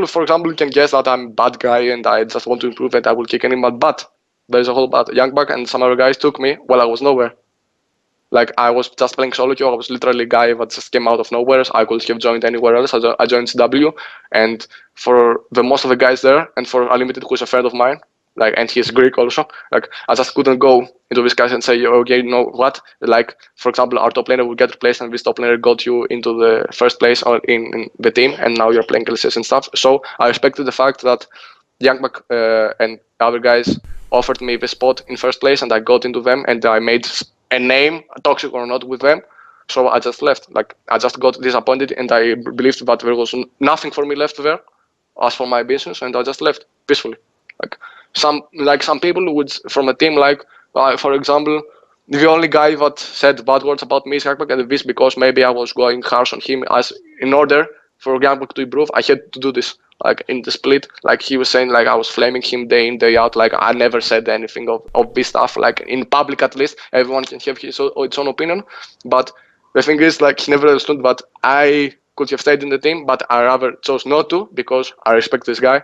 for example, can guess that I'm a bad guy and I just want to improve and I will kick anyone. But there's a whole but. Youngbuck and some other guys took me while I was nowhere. Like I was just playing solo queue. I was literally a guy that just came out of nowhere. I could have joined anywhere else. I joined CW, and for the most of the guys there, and for Unlimited, who's a friend of mine, like, and he's Greek also. Like I just couldn't go into this guys and say, okay, you know what? Like for example, our top laner will get replaced, and this top laner got you into the first place in the team, and now you're playing LCS and stuff. So I respected the fact that Youngbuck and other guys offered me the spot in first place, and I got into them, and I made a name, toxic or not, with them. So I just left. Like I just got disappointed, and I believed that there was nothing for me left there as for my business, and I just left peacefully. Like some people would, from a team, like for example, the only guy that said bad words about me is Youngbuck, and this because maybe I was going harsh on him, as in order for Youngbuck to improve, I had to do this. Like in the split, like he was saying, like I was flaming him day in, day out. Like I never said anything of this stuff. Like in public, at least, everyone can have its own opinion. But the thing is, like he never understood that I could have stayed in the team, but I rather chose not to because I respect this guy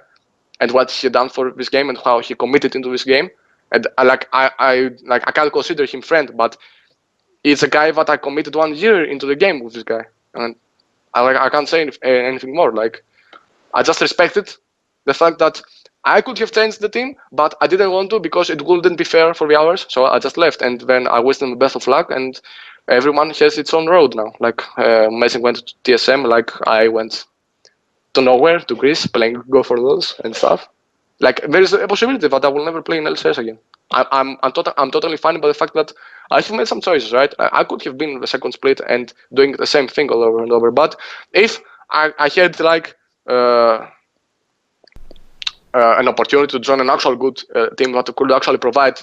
and what he done for this game and how he committed into this game. And I can't consider him friend, but it's a guy that I committed 1 year into the game with this guy, and I can't say anything more. Like. I just respected the fact that I could have changed the team, but I didn't want to because it wouldn't be fair for the others. So I just left, and then I wished them the best of luck. And everyone has its own road now. Like Mason went to TSM, like I went to nowhere, to Greece, playing Go for Those and stuff. Like there is a possibility that I will never play in LCS again. I'm totally fine by the fact that I have made some choices. Right, I could have been in the second split and doing the same thing all over and over. But if I had like an opportunity to join an actual good team that could actually provide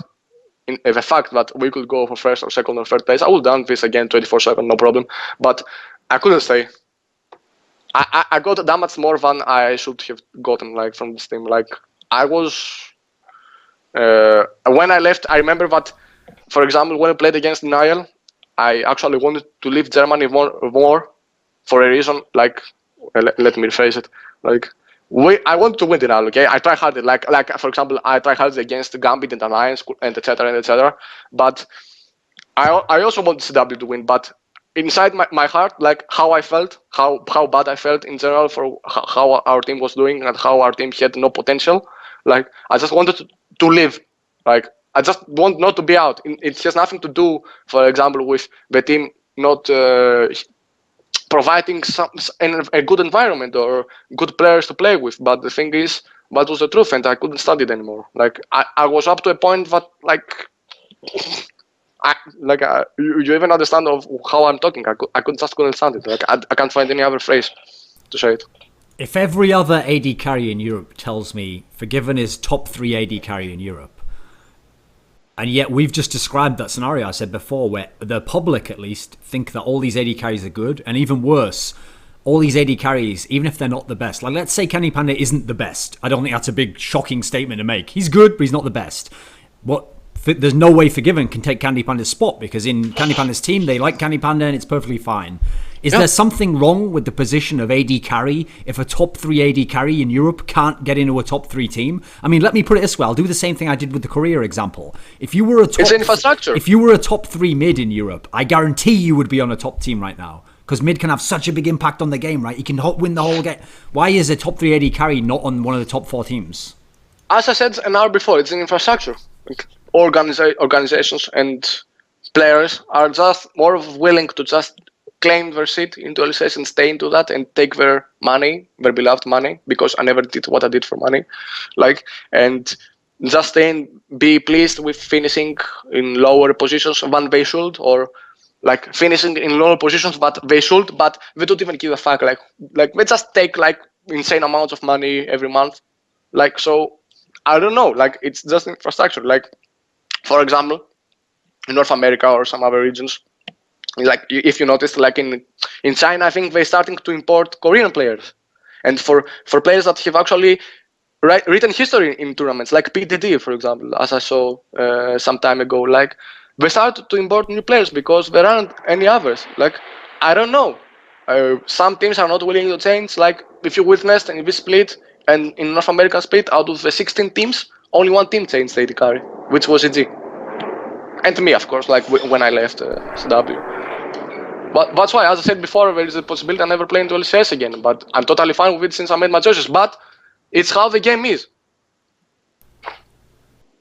the fact that we could go for first or second or third place, I would done this again 24/7, no problem. But I couldn't stay. I got that much more than I should have gotten, like, from this team. Like I was when I left, I remember that, for example, when I played against Niall, I actually wanted to leave Germany more for a reason, like. Let me rephrase it. Like I want to win the Niall, okay? I try hard. Like for example, I try hard against Gambit and Alliance and etc. But I also want CW to win. But inside my heart, like how I felt, how bad I felt in general for how our team was doing and how our team had no potential. Like I just wanted to live. Like I just want not to be out. It has nothing to do, for example, with the team not. Providing a good environment or good players to play with, but the thing is, that was the truth, and I couldn't study it anymore. Like I was up to a point that you even understand of how I'm talking. I couldn't stand it. Like I can't find any other phrase to say it. If every other AD carry in Europe tells me FORG1VEN is top 3 AD carry in Europe, and yet we've just described that scenario I said before, where the public at least think that all these AD carries are good, and even worse, all these AD carries, even if they're not the best, like let's say CandyPanda isn't the best. I don't think that's a big shocking statement to make. He's good, but he's not the best. There's no way FORG1VEN can take CandyPanda's spot, because in CandyPanda's team, they like CandyPanda and it's perfectly fine. Is there something wrong with the position of AD carry if a top 3 AD carry in Europe can't get into a top 3 team? I mean, let me put it this way. I'll do the same thing I did with the Korea example. If you were a top, it's infrastructure. If you were a top 3 mid in Europe, I guarantee you would be on a top team right now. Because mid can have such a big impact on the game, right? He can win the whole game. Why is a top 3 AD carry not on one of the top 4 teams? As I said an hour before, it's an infrastructure. Organizations and players are just more willing to just claim their seat into LCS and stay into that and take their money, their beloved money, because I never did what I did for money, and just stay and be pleased with finishing in lower positions than they should, or like finishing in lower positions but they should, but they don't even give a fuck. Like they just take like insane amounts of money every month. So I don't know. It's just infrastructure. For example, in North America or some other regions, if you noticed, in China, I think they're starting to import Korean players, and for players that have actually written history in tournaments, like PTT, for example, as I saw some time ago, they started to import new players because there aren't any others. I don't know. Some teams are not willing to change. If you witnessed in this split and in North American split, out of the 16 teams, only 1 team changed AD carry, which was EG. And me, of course, when I left CW. But that's why, as I said before, there is a possibility I never play into LCS again. But I'm totally fine with it since I made my choices. But it's how the game is.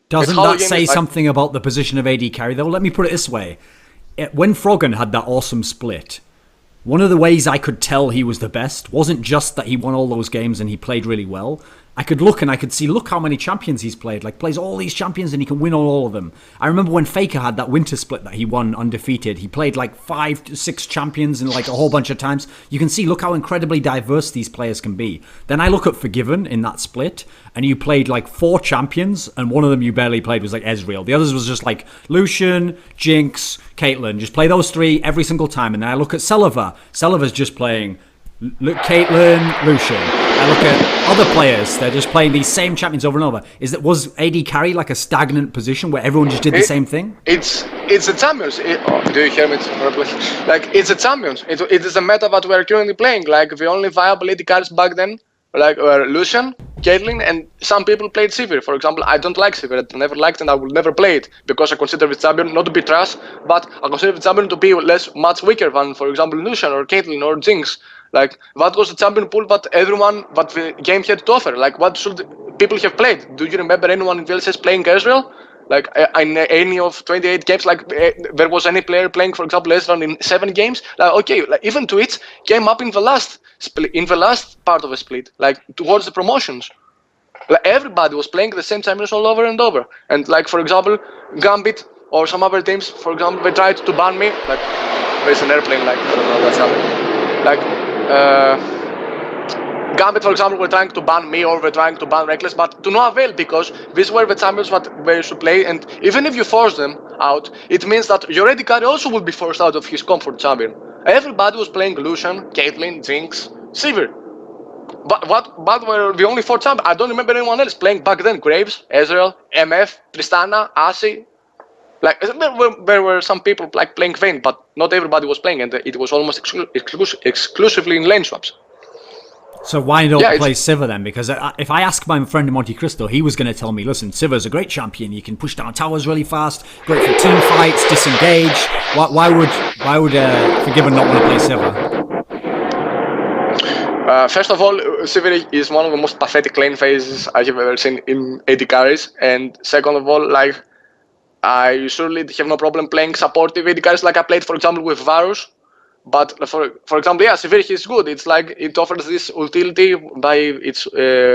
Doesn't that say something about the position of AD carry, though? Let me put it this way. When FORG1VEN had that awesome split, one of the ways I could tell he was the best wasn't just that he won all those games and he played really well. I could look and I could see, look how many champions he's played. Plays all these champions and he can win all of them. I remember when Faker had that winter split that he won undefeated. He played 5 to 6 champions and a whole bunch of times. You can see, look how incredibly diverse these players can be. Then I look at FORG1VEN in that split, and you played 4 champions, and one of them you barely played was Ezreal. The others was just Lucian, Jinx, Caitlyn. Just play those 3 every single time. And then I look at Sivir. Sivir's just playing Caitlyn, Lucian. I look at other players, they're just playing these same champions over and over. Was AD carry a stagnant position where everyone just did the same thing? It's the champions. Do you hear me? It's the champions. It is a meta that we're currently playing. The only viable AD carries back then were Lucian, Caitlyn, and some people played Sivir. For example, I don't like Sivir. I never liked it and I will never play it because I consider the champion not to be trash, but I consider the champion to be much weaker than, for example, Lucian or Caitlyn or Jinx. That was the champion pool that the game had to offer. What should people have played? Do you remember anyone in VLCS playing Ezreal? In any of 28 games, there was any player playing, for example, Ezreal in 7 games? Even Twitch came up in the last split, in the last part of the split, towards the promotions. Everybody was playing the same champions all over and over. And for example, Gambit or some other teams, for example, they tried to ban me. There's an airplane, I don't know what's happening. Gambit, for example, were trying to ban me or were trying to ban Rekkles, but to no avail because these were the champions that they should play, and even if you force them out, it means that your AD carry also will be forced out of his comfort champion. Everybody was playing Lucian, Caitlyn, Jinx, Sivir. But were the only 4 champions. I don't remember anyone else playing back then. Graves, Ezreal, MF, Tristana, Asi. There were some people playing Vayne, but not everybody was playing, and it was almost exclusively in lane swaps. So why not play Sivir then? Because if I ask my friend in Monte Cristo, he was going to tell me, listen, Sivir's a great champion. You can push down towers really fast, great for team fights, disengage. Why would FORG1VEN not want to play Sivir? First of all, Sivir is one of the most pathetic lane phases I have ever seen in AD carries, and second of all, I surely have no problem playing supportive AD carries I played, for example, with Varus. But for example, Sivir is good. It's it offers this utility by its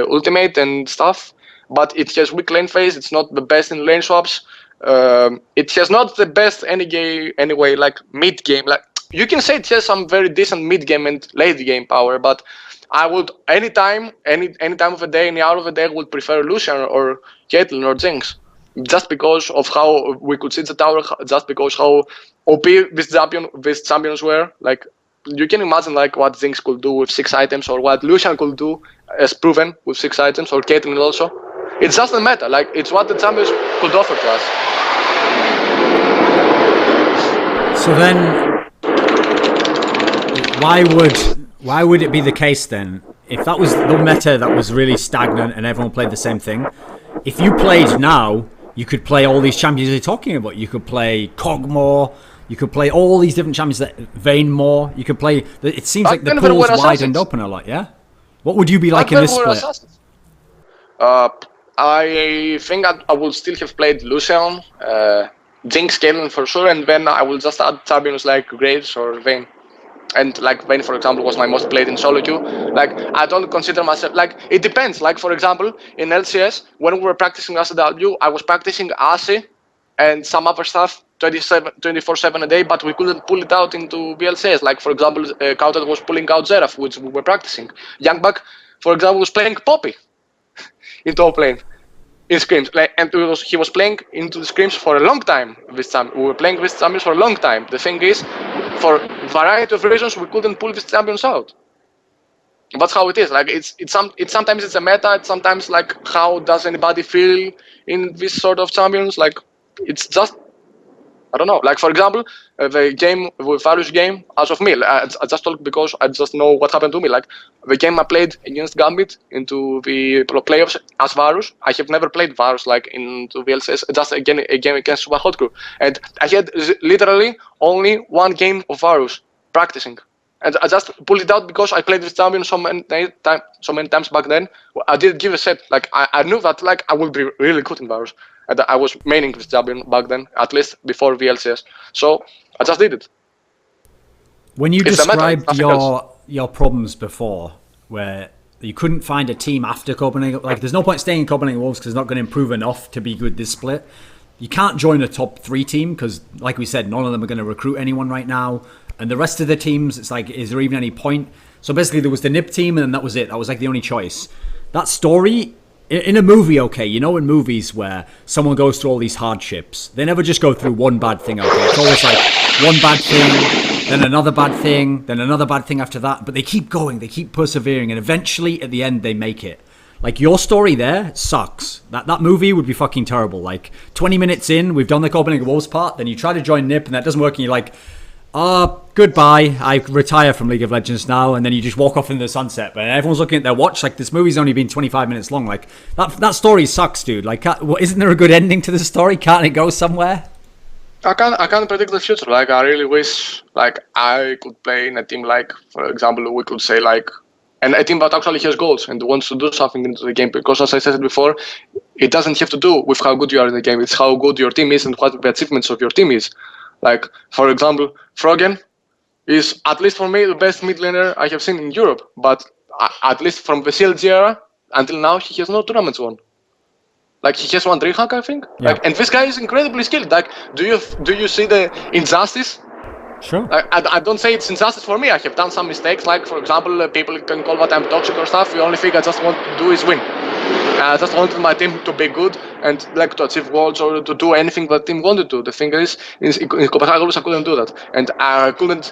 ultimate and stuff, but it has weak lane phase. It's not the best in lane swaps. It has not the best anyway, mid game. You can say it has some very decent mid game and late game power, but I would any time of the day, any hour of the day, I would prefer Lucian or Caitlyn or Jinx. Just because of how we could see the tower, just because how OP these champions were. you can imagine like what Jinx could do with 6 items, or what Lucian could do as proven with 6 items, or Caitlyn also. It's just the meta, like it's what the champions could offer to us. So then, why would it be the case then, if that was the meta that was really stagnant and everyone played the same thing? If you played now, you could play all these champions you're talking about. You could play Kog more. You could play all these different champions that Vayne more. You could play. It seems like the pool's widened open a lot. Yeah. What would you be like in this split? I think I will still have played Lucian, Jinx, Caitlyn for sure, and then I will just add champions like Graves or Vayne. And like Vayne, for example, was my most played in solo queue. Like I don't consider myself, like it depends. Like for example, in LCS, when we were practicing ACW, I was practicing AC and some other stuff 24/7 a day, but we couldn't pull it out into VLCS. Like for example, cowtard was pulling out Xerath, which we were practicing. Youngbuck, for example, was playing Poppy in top lane. In scrims, and he was playing into the scrims for a long time. We were playing with champions for a long time. The thing is, for a variety of reasons, we couldn't pull these champions out. That's how it is. Like sometimes it's a meta. It's sometimes like how does anybody feel in this sort of champions? Like it's just, I don't know. Like for example, the game with Varus game as of me. I just talk because I just know what happened to me. Like the game I played against Gambit into the playoffs as Varus. I have never played Varus like into VLCS. Just a game against Super Hot Crew, and I had literally only one game of Varus practicing, and I just pulled it out because I played with champion so many times back then. I didn't give a set. Like I knew that like I would be really good in Varus. And I was maining with champion back then, at least before VLCS. So I just did it. When you described your problems before, where you couldn't find a team after Copenhagen, like there's no point staying in Copenhagen Wolves because it's not going to improve enough to be good this split. You can't join a top 3 team because, like we said, none of them are going to recruit anyone right now. And the rest of the teams, it's like, is there even any point? So basically there was the NiP team and that was it. That was like the only choice. That story... In a movie, okay, you know in movies where someone goes through all these hardships, they never just go through one bad thing, okay? It's always like one bad thing, then another bad thing, then another bad thing after that. But they keep going, they keep persevering, and eventually, at the end, they make it. Like, your story there sucks. That movie would be fucking terrible. Like, 20 minutes in, we've done the Copenhagen Wolves part, then you try to join NiP, and that doesn't work, and you're like... goodbye, I retire from League of Legends now, and then you just walk off into the sunset. But everyone's looking at their watch, like, this movie's only been 25 minutes long. Like, that story sucks, dude. Like, isn't there a good ending to the story? Can't it go somewhere? I can't predict the future. Like, I really wish, like, I could play in a team like, for example, we could say, like, and a team that actually has goals and wants to do something into the game. Because, as I said before, it doesn't have to do with how good you are in the game. It's how good your team is and what the achievements of your team is. Like, for example, FORG1VEN is, at least for me, the best mid laner I have seen in Europe. But at least from the CLG era until now, he has no tournaments won. Like, he has won DreamHack, I think. Yeah. Like, and this guy is incredibly skilled. Like, do you see the injustice? Sure. I don't say it's injustice for me. I have done some mistakes. Like, for example, people can call what I'm toxic or stuff. The only thing I just want to do is win. I just wanted my team to be good and like to achieve goals or to do anything that the team wanted to. The thing is, in Copenhagen, I couldn't do that, and I couldn't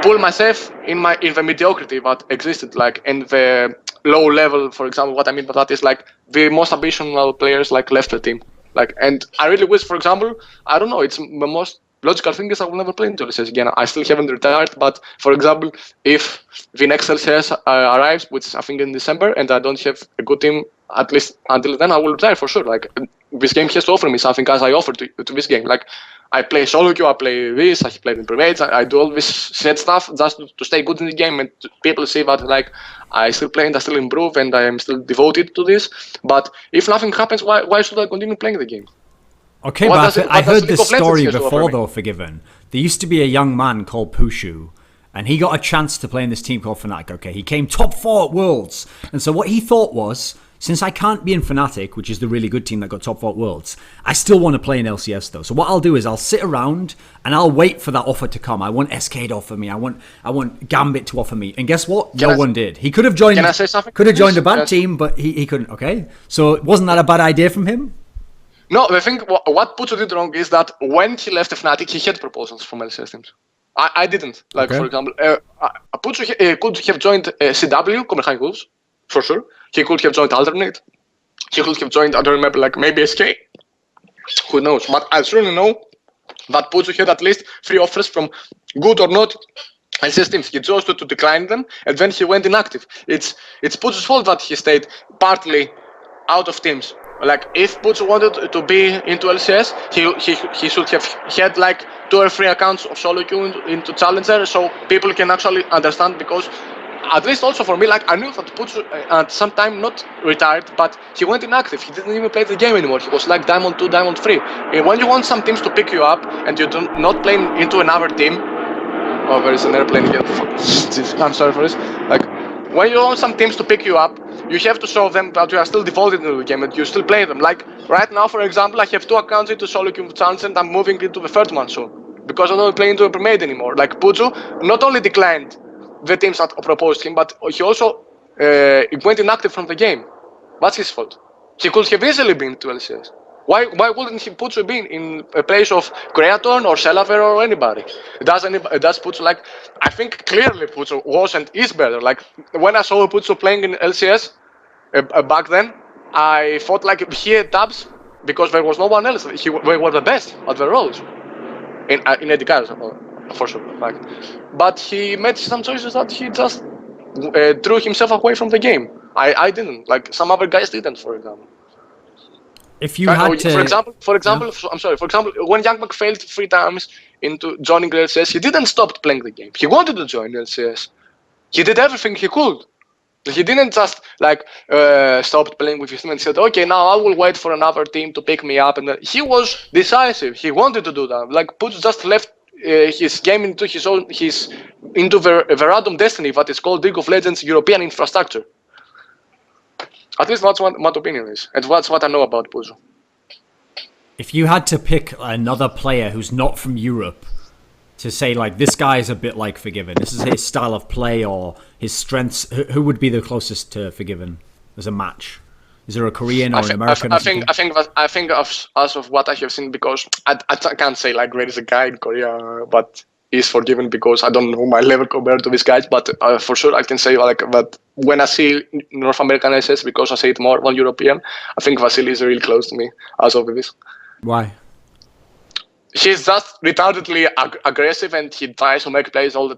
pull myself in the mediocrity that existed, like in the low level. For example, what I mean by that is like the most ambitional players like left the team. Like, and I really wish, for example, I don't know, it's the most logical thing is I will never play into LCS again. I still haven't retired, but for example, if the next LCS arrives, which I think in December, and I don't have a good team, at least until then, I will retire for sure. Like, this game has to offer me something as I offer to this game. Like, I play solo queue, I play this, I play in privates, I do all this set stuff just to stay good in the game, and people see that like I still play and I still improve and I am still devoted to this. But if nothing happens, why should I continue playing the game? Okay, but I heard this story before, though, FORG1VEN. There used to be a young man called puszu, and he got a chance to play in this team called fnatic, okay? He came top 4 at Worlds. And so what he thought was, since I can't be in fnatic, which is the really good team that got top 4 at Worlds, I still want to play in LCS, though. So what I'll do is I'll sit around, and I'll wait for that offer to come. I want SK to offer me. I want Gambit to offer me. And guess what? No one did. He could have joined... Can I say something? Could have joined a bad team, but he couldn't, okay? So wasn't that a bad idea from him? No, the thing, what puszu did wrong is that when he left the fnatic, he had proposals from LCS teams. I didn't. Like, Okay. for example, puszu could have joined CW, Korean Wolves, for sure. He could have joined Alternate. He could have joined, I don't remember, like maybe SK. Who knows? But I certainly know that puszu had at least 3 offers from good or not LCS teams. He chose to decline them, and then he went inactive. It's puszu's fault that he stayed partly out of teams. Like, if puszu wanted to be into LCS, he should have had like 2 or 3 accounts of solo queue into Challenger, so people can actually understand, because at least also for me, like, I knew that puszu at some time not retired, but he went inactive. He didn't even play the game anymore. He was like Diamond 2, Diamond 3. And when you want some teams to pick you up and you do not play into another team, oh, there is an airplane here. I'm sorry for this. Like, when you want some teams to pick you up, you have to show them that you are still devoted to the game and you still play them. Like, right now, for example, I have 2 accounts into solo queue challenge and I'm moving into the 3rd one soon, because I don't play into a premade anymore. Like, puszu not only declined the teams that proposed him, but he also went inactive from the game. That's his fault. He could have easily been to LCS. Why wouldn't he puszu be in a place of Creaton or Selaver or anybody? Does puszu, like, I think clearly puszu was and is better. Like, when I saw puszu playing in LCS back then, I thought like he had Tabzz because there was no one else. They were the best at their roles in ADCs, for sure. Like, but he made some choices that he just drew himself away from the game. I didn't. Like, some other guys didn't, for example. If you had to, for example, I'm sorry. For example, when Youngbuck failed 3 times into joining LCS, he didn't stop playing the game. He wanted to join LCS. He did everything he could. He didn't just like stop playing with his team and said, "Okay, now I will wait for another team to pick me up." And he was decisive. He wanted to do that. Like, puszu just left his game into the random destiny that is called League of Legends European infrastructure. At least that's what my opinion is, and that's what I know about puszu. if you had to pick another player who's not from Europe to say, like, this guy is a bit like FORG1VEN, this is his style of play or his strengths, who would be the closest to FORG1VEN as a match? Is there a Korean or an American? I think as of what I have seen, because I can't say like there is a guy in Korea, but is FORG1VEN, because I don't know my level compared to these guys. But for sure I can say like that when I see North American SS, because I see it more than European, I think Vasily is really close to me as of this. Why? He's just retardedly aggressive, and he tries to make plays all the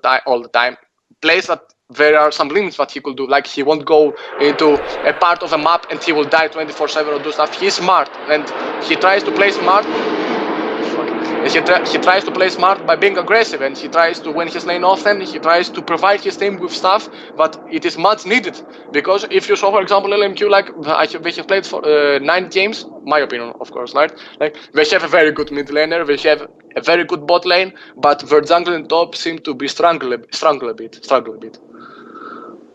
time. Plays that there are some limits that he could do. Like, he won't go into a part of a map and he will die 24/7 or do stuff. He's smart, and he tries to play smart. He tries to play smart by being aggressive, and he tries to win his lane often. He tries to provide his team with stuff, but it is much needed. Because if you saw, for example, LMQ, like they have played for 9 games, my opinion, of course, right? Like, they have a very good mid laner, they have a very good bot lane, but their jungle and top seem to be struggle a bit.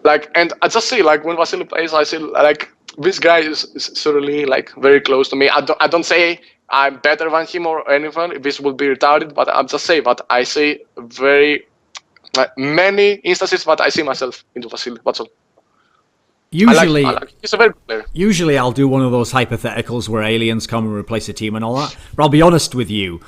Like, and I just see, like, when Vasily plays, I see like this guy is certainly like very close to me. I don't say I'm better than him or anything. This would be retarded, but I'm just saying that I see very many instances that I see myself into Vasily. That's all. Usually, he's a very good player. Usually I'll do one of those hypotheticals where aliens come and replace a team and all that. But I'll be honest with you,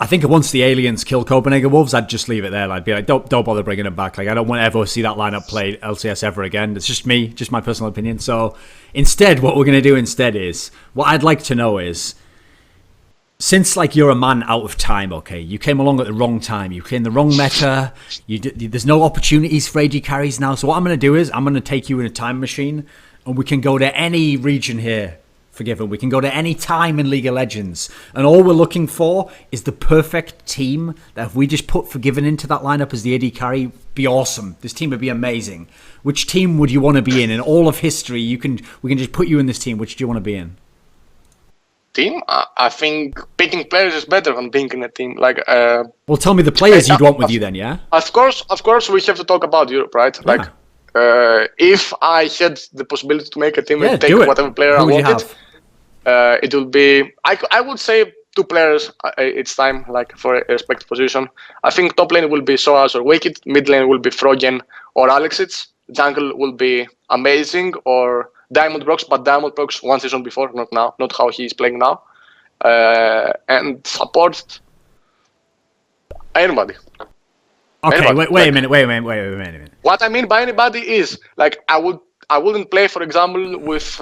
I think once the aliens kill Copenhagen Wolves, I'd just leave it there. I'd be like, don't bother bringing them back. Like, I don't want to ever see that lineup play LCS ever again. It's just me, just my personal opinion. So instead, what we're going to do instead is, what I'd like to know is, since like you're a man out of time, okay, you came along at the wrong time. You came in the wrong meta. There's no opportunities for AD carries now. So what I'm going to do is, I'm going to take you in a time machine, and we can go to any region here. FORG1VEN. We can go to any time in League of Legends, and all we're looking for is the perfect team that if we just put FORG1VEN into that lineup as the AD carry, be awesome. This team would be amazing. Which team would you want to be in all of history? We can just put you in this team. Which do you want to be in? Team? I think picking players is better than being in a team. Like, well, tell me the players you'd want with you then, yeah? Of course, we have to talk about Europe, right? Yeah. Like, if I had the possibility to make a team and take whatever player I wanted, it will be, I would say 2 players each time, like, for a respective position. I think top lane will be Soaz or Wicked, mid lane will be FORG1VEN or Alexits, jungle will be Amazing or Diamond Brox, but Diamond Brox 1 season before, not now, not how he is playing now. And support, Anybody. Okay, Anybody. wait a minute. What I mean by anybody is like I wouldn't play, for example, with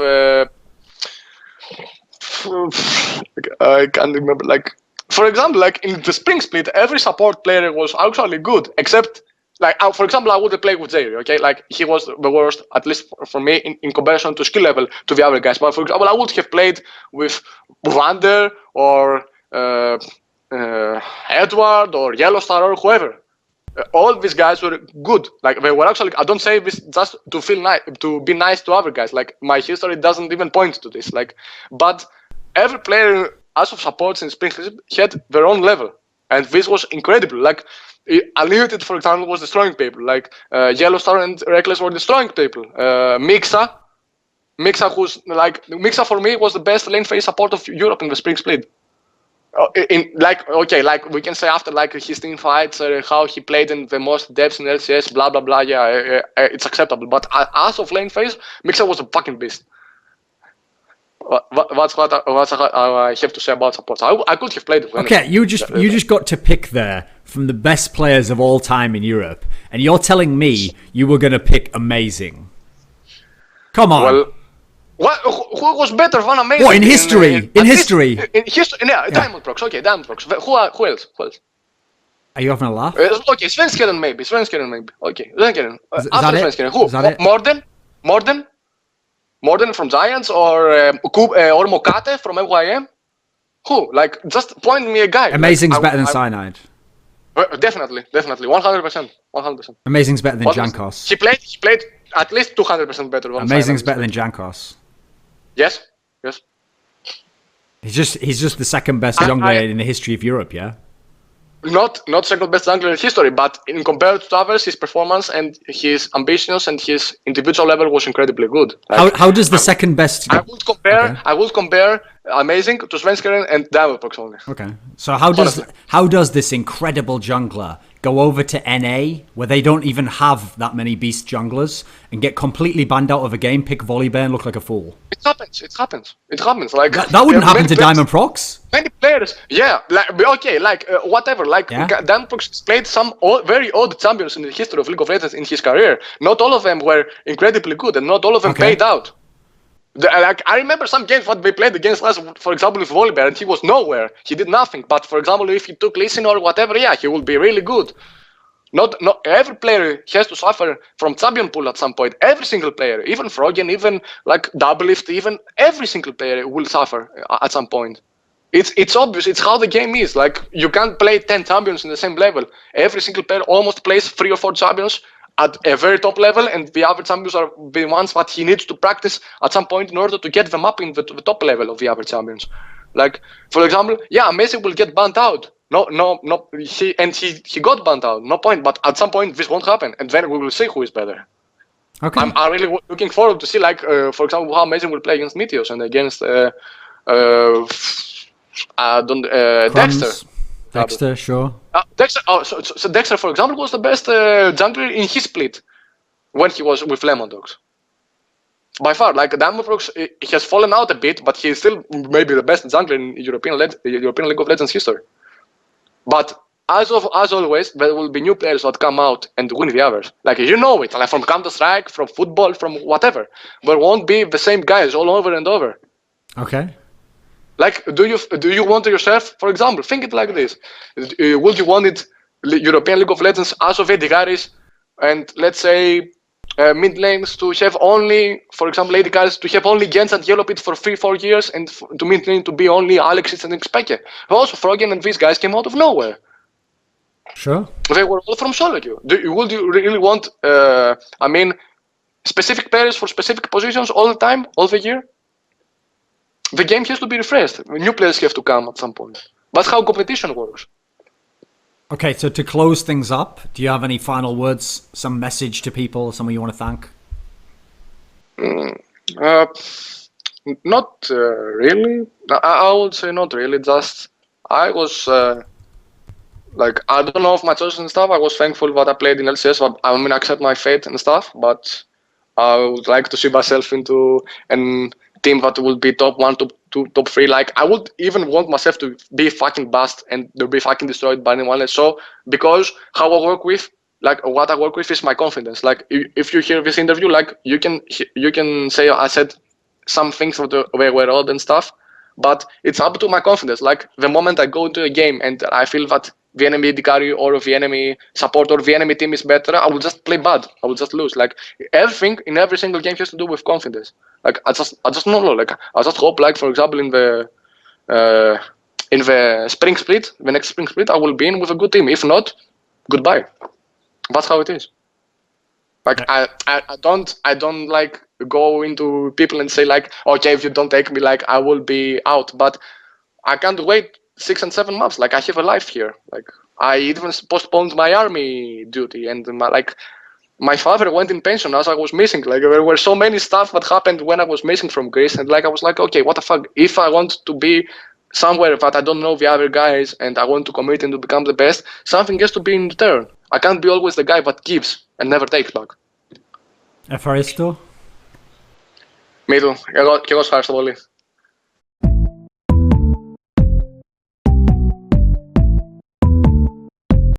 I can't remember. Like for example, like in the spring split, every support player was actually good, except like for example, I wouldn't play with Zaire. Okay, like he was the worst, at least for me, in comparison to skill level to the other guys. But for example, I would have played with Wander or Edward or Yellowstar or whoever. All these guys were good. Like they were actually. I don't say this just to feel nice, to be nice to other guys. Like my history doesn't even point to this. Like, but every player as of supports in Spring had their own level, and this was incredible. Like, Unlimited, for example, was destroying people. Like Yellowstar and Rekkles were destroying people. Mixa, who's like Mixa for me was the best lane phase support of Europe in the Spring Split. Like we can say after like his team fights, how he played in the most depths in LCS, blah blah blah. Yeah, it's acceptable. But as of lane phase, Mixa was a fucking beast. That's what I have to say about supports. I could have played with anything. Okay, you just got to pick there from the best players of all time in Europe, and you're telling me you were gonna pick Amazing. Come on. Well, who was better than Amazing? What in history? In history? Yeah, Diamond Prox. Okay, Diamond Prox. Who else? Are you having a laugh? Okay, Svenskeren maybe. Okay, Svenskeren. After Svenskeren, who? Is that it? Morden from Giants or Mokate from MYM? Who? Like, just point me a guy. Amazing's like, better than Cyanide. Definitely, 100%. Amazing's better than Jankos. He played at least 200% better than Amazing's better than Jankos. Yes. He's just the second best jungler in the history of Europe, yeah? Not second best jungler in history, but in compared to others, his performance and his ambitions and his individual level was incredibly good. Like, how does the second best? I would compare Amazing to Svenskeren and Diamond Prox only. Okay, so how does this incredible jungler go over to NA where they don't even have that many beast junglers and get completely banned out of a game, pick Volibear and look like a fool? It happens. Like that wouldn't happen to Diamond Prox. Many players, yeah, whatever. Like Diamond Prox played some very odd champions in the history of League of Legends in his career. Not all of them were incredibly good, and not all of them paid out. I remember some games what they played against us, for example, with Volibear, and he was nowhere. He did nothing. But for example, if he took Listen or whatever, yeah, he would be really good. Not every player has to suffer from champion pool at some point. Every single player, even FORG1VEN, even like Doublelift, even every single player will suffer at some point. It's obvious. It's how the game is. Like you can't play 10 champions in the same level. Every single player almost plays 3 or 4 champions at a very top level, and the other champions are the ones that he needs to practice at some point in order to get them up in the top level of the other champions. Like, for example, yeah, Messi will get banned out. No, he got banned out. No point. But at some point, this won't happen, and then we will see who is better. Okay. I'm really looking forward to see, like, for example, how Messi will play against Meteos and against Dexter. Dexter, sure. Dexter. So Dexter, for example, was the best jungler in his split when he was with Lemon Dogs. By far, like Diamond Prox, he has fallen out a bit, but he's still maybe the best jungler in European League of Legends history. But as always, there will be new players that come out and win the others. Like you know it, like from Counter-Strike, from football, from whatever. There won't be the same guys all over and over. Okay. Like, do you want yourself, for example, think it like this: would you want it European League of Legends as of AD carries, and let's say mid lanes to have only, for example, AD carries to have only Genja and Yellow Pit for 3-4 years, and to mid lane to be only Alexis and Xpeke. Also, FORG1VEN and these guys came out of nowhere. Sure. They were all from solo queue. Would you really want, specific players for specific positions all the time, all the year? The game has to be refreshed. New players have to come at some point. That's how competition works. Okay, so to close things up, do you have any final words, some message to people, someone you want to thank? Not really. I would say not really. Just I was I don't know of my choices and stuff. I was thankful that I played in LCS. But, I accept my fate and stuff. But I would like to see myself into an team that will be top 1 to 2, top 3. Like, I would even want myself to be fucking bust and to be fucking destroyed by anyone else. So, because how I work with, like, what I work with is my confidence. Like, if you hear this interview, like, you can say I said some things that were odd and stuff, but it's up to my confidence. Like, the moment I go into a game and I feel that the enemy AD carry or the enemy support or the enemy team is better, I will just play bad. I will just lose. Like, everything in every single game has to do with confidence. Like, I just don't know. Like, I just hope, like, for example, in the spring split, the next spring split, I will be in with a good team. If not, goodbye. That's how it is. Like, I don't like go into people and say, like, okay, if you don't take me, like, I will be out. But I can't wait 6 and 7 months. Like, I have a life here. Like, I even postponed my army duty, and my father went in pension as I was missing. Like, there were so many stuff that happened when I was missing from Greece, and like, I was like, okay, what the fuck? If I want to be somewhere that I don't know the other guys and I want to commit and to become the best, something has to be in return. I can't be always the guy that gives and never takes back. Ευχαριστώ. Me too. Και εγώ ευχαριστώ πολύ.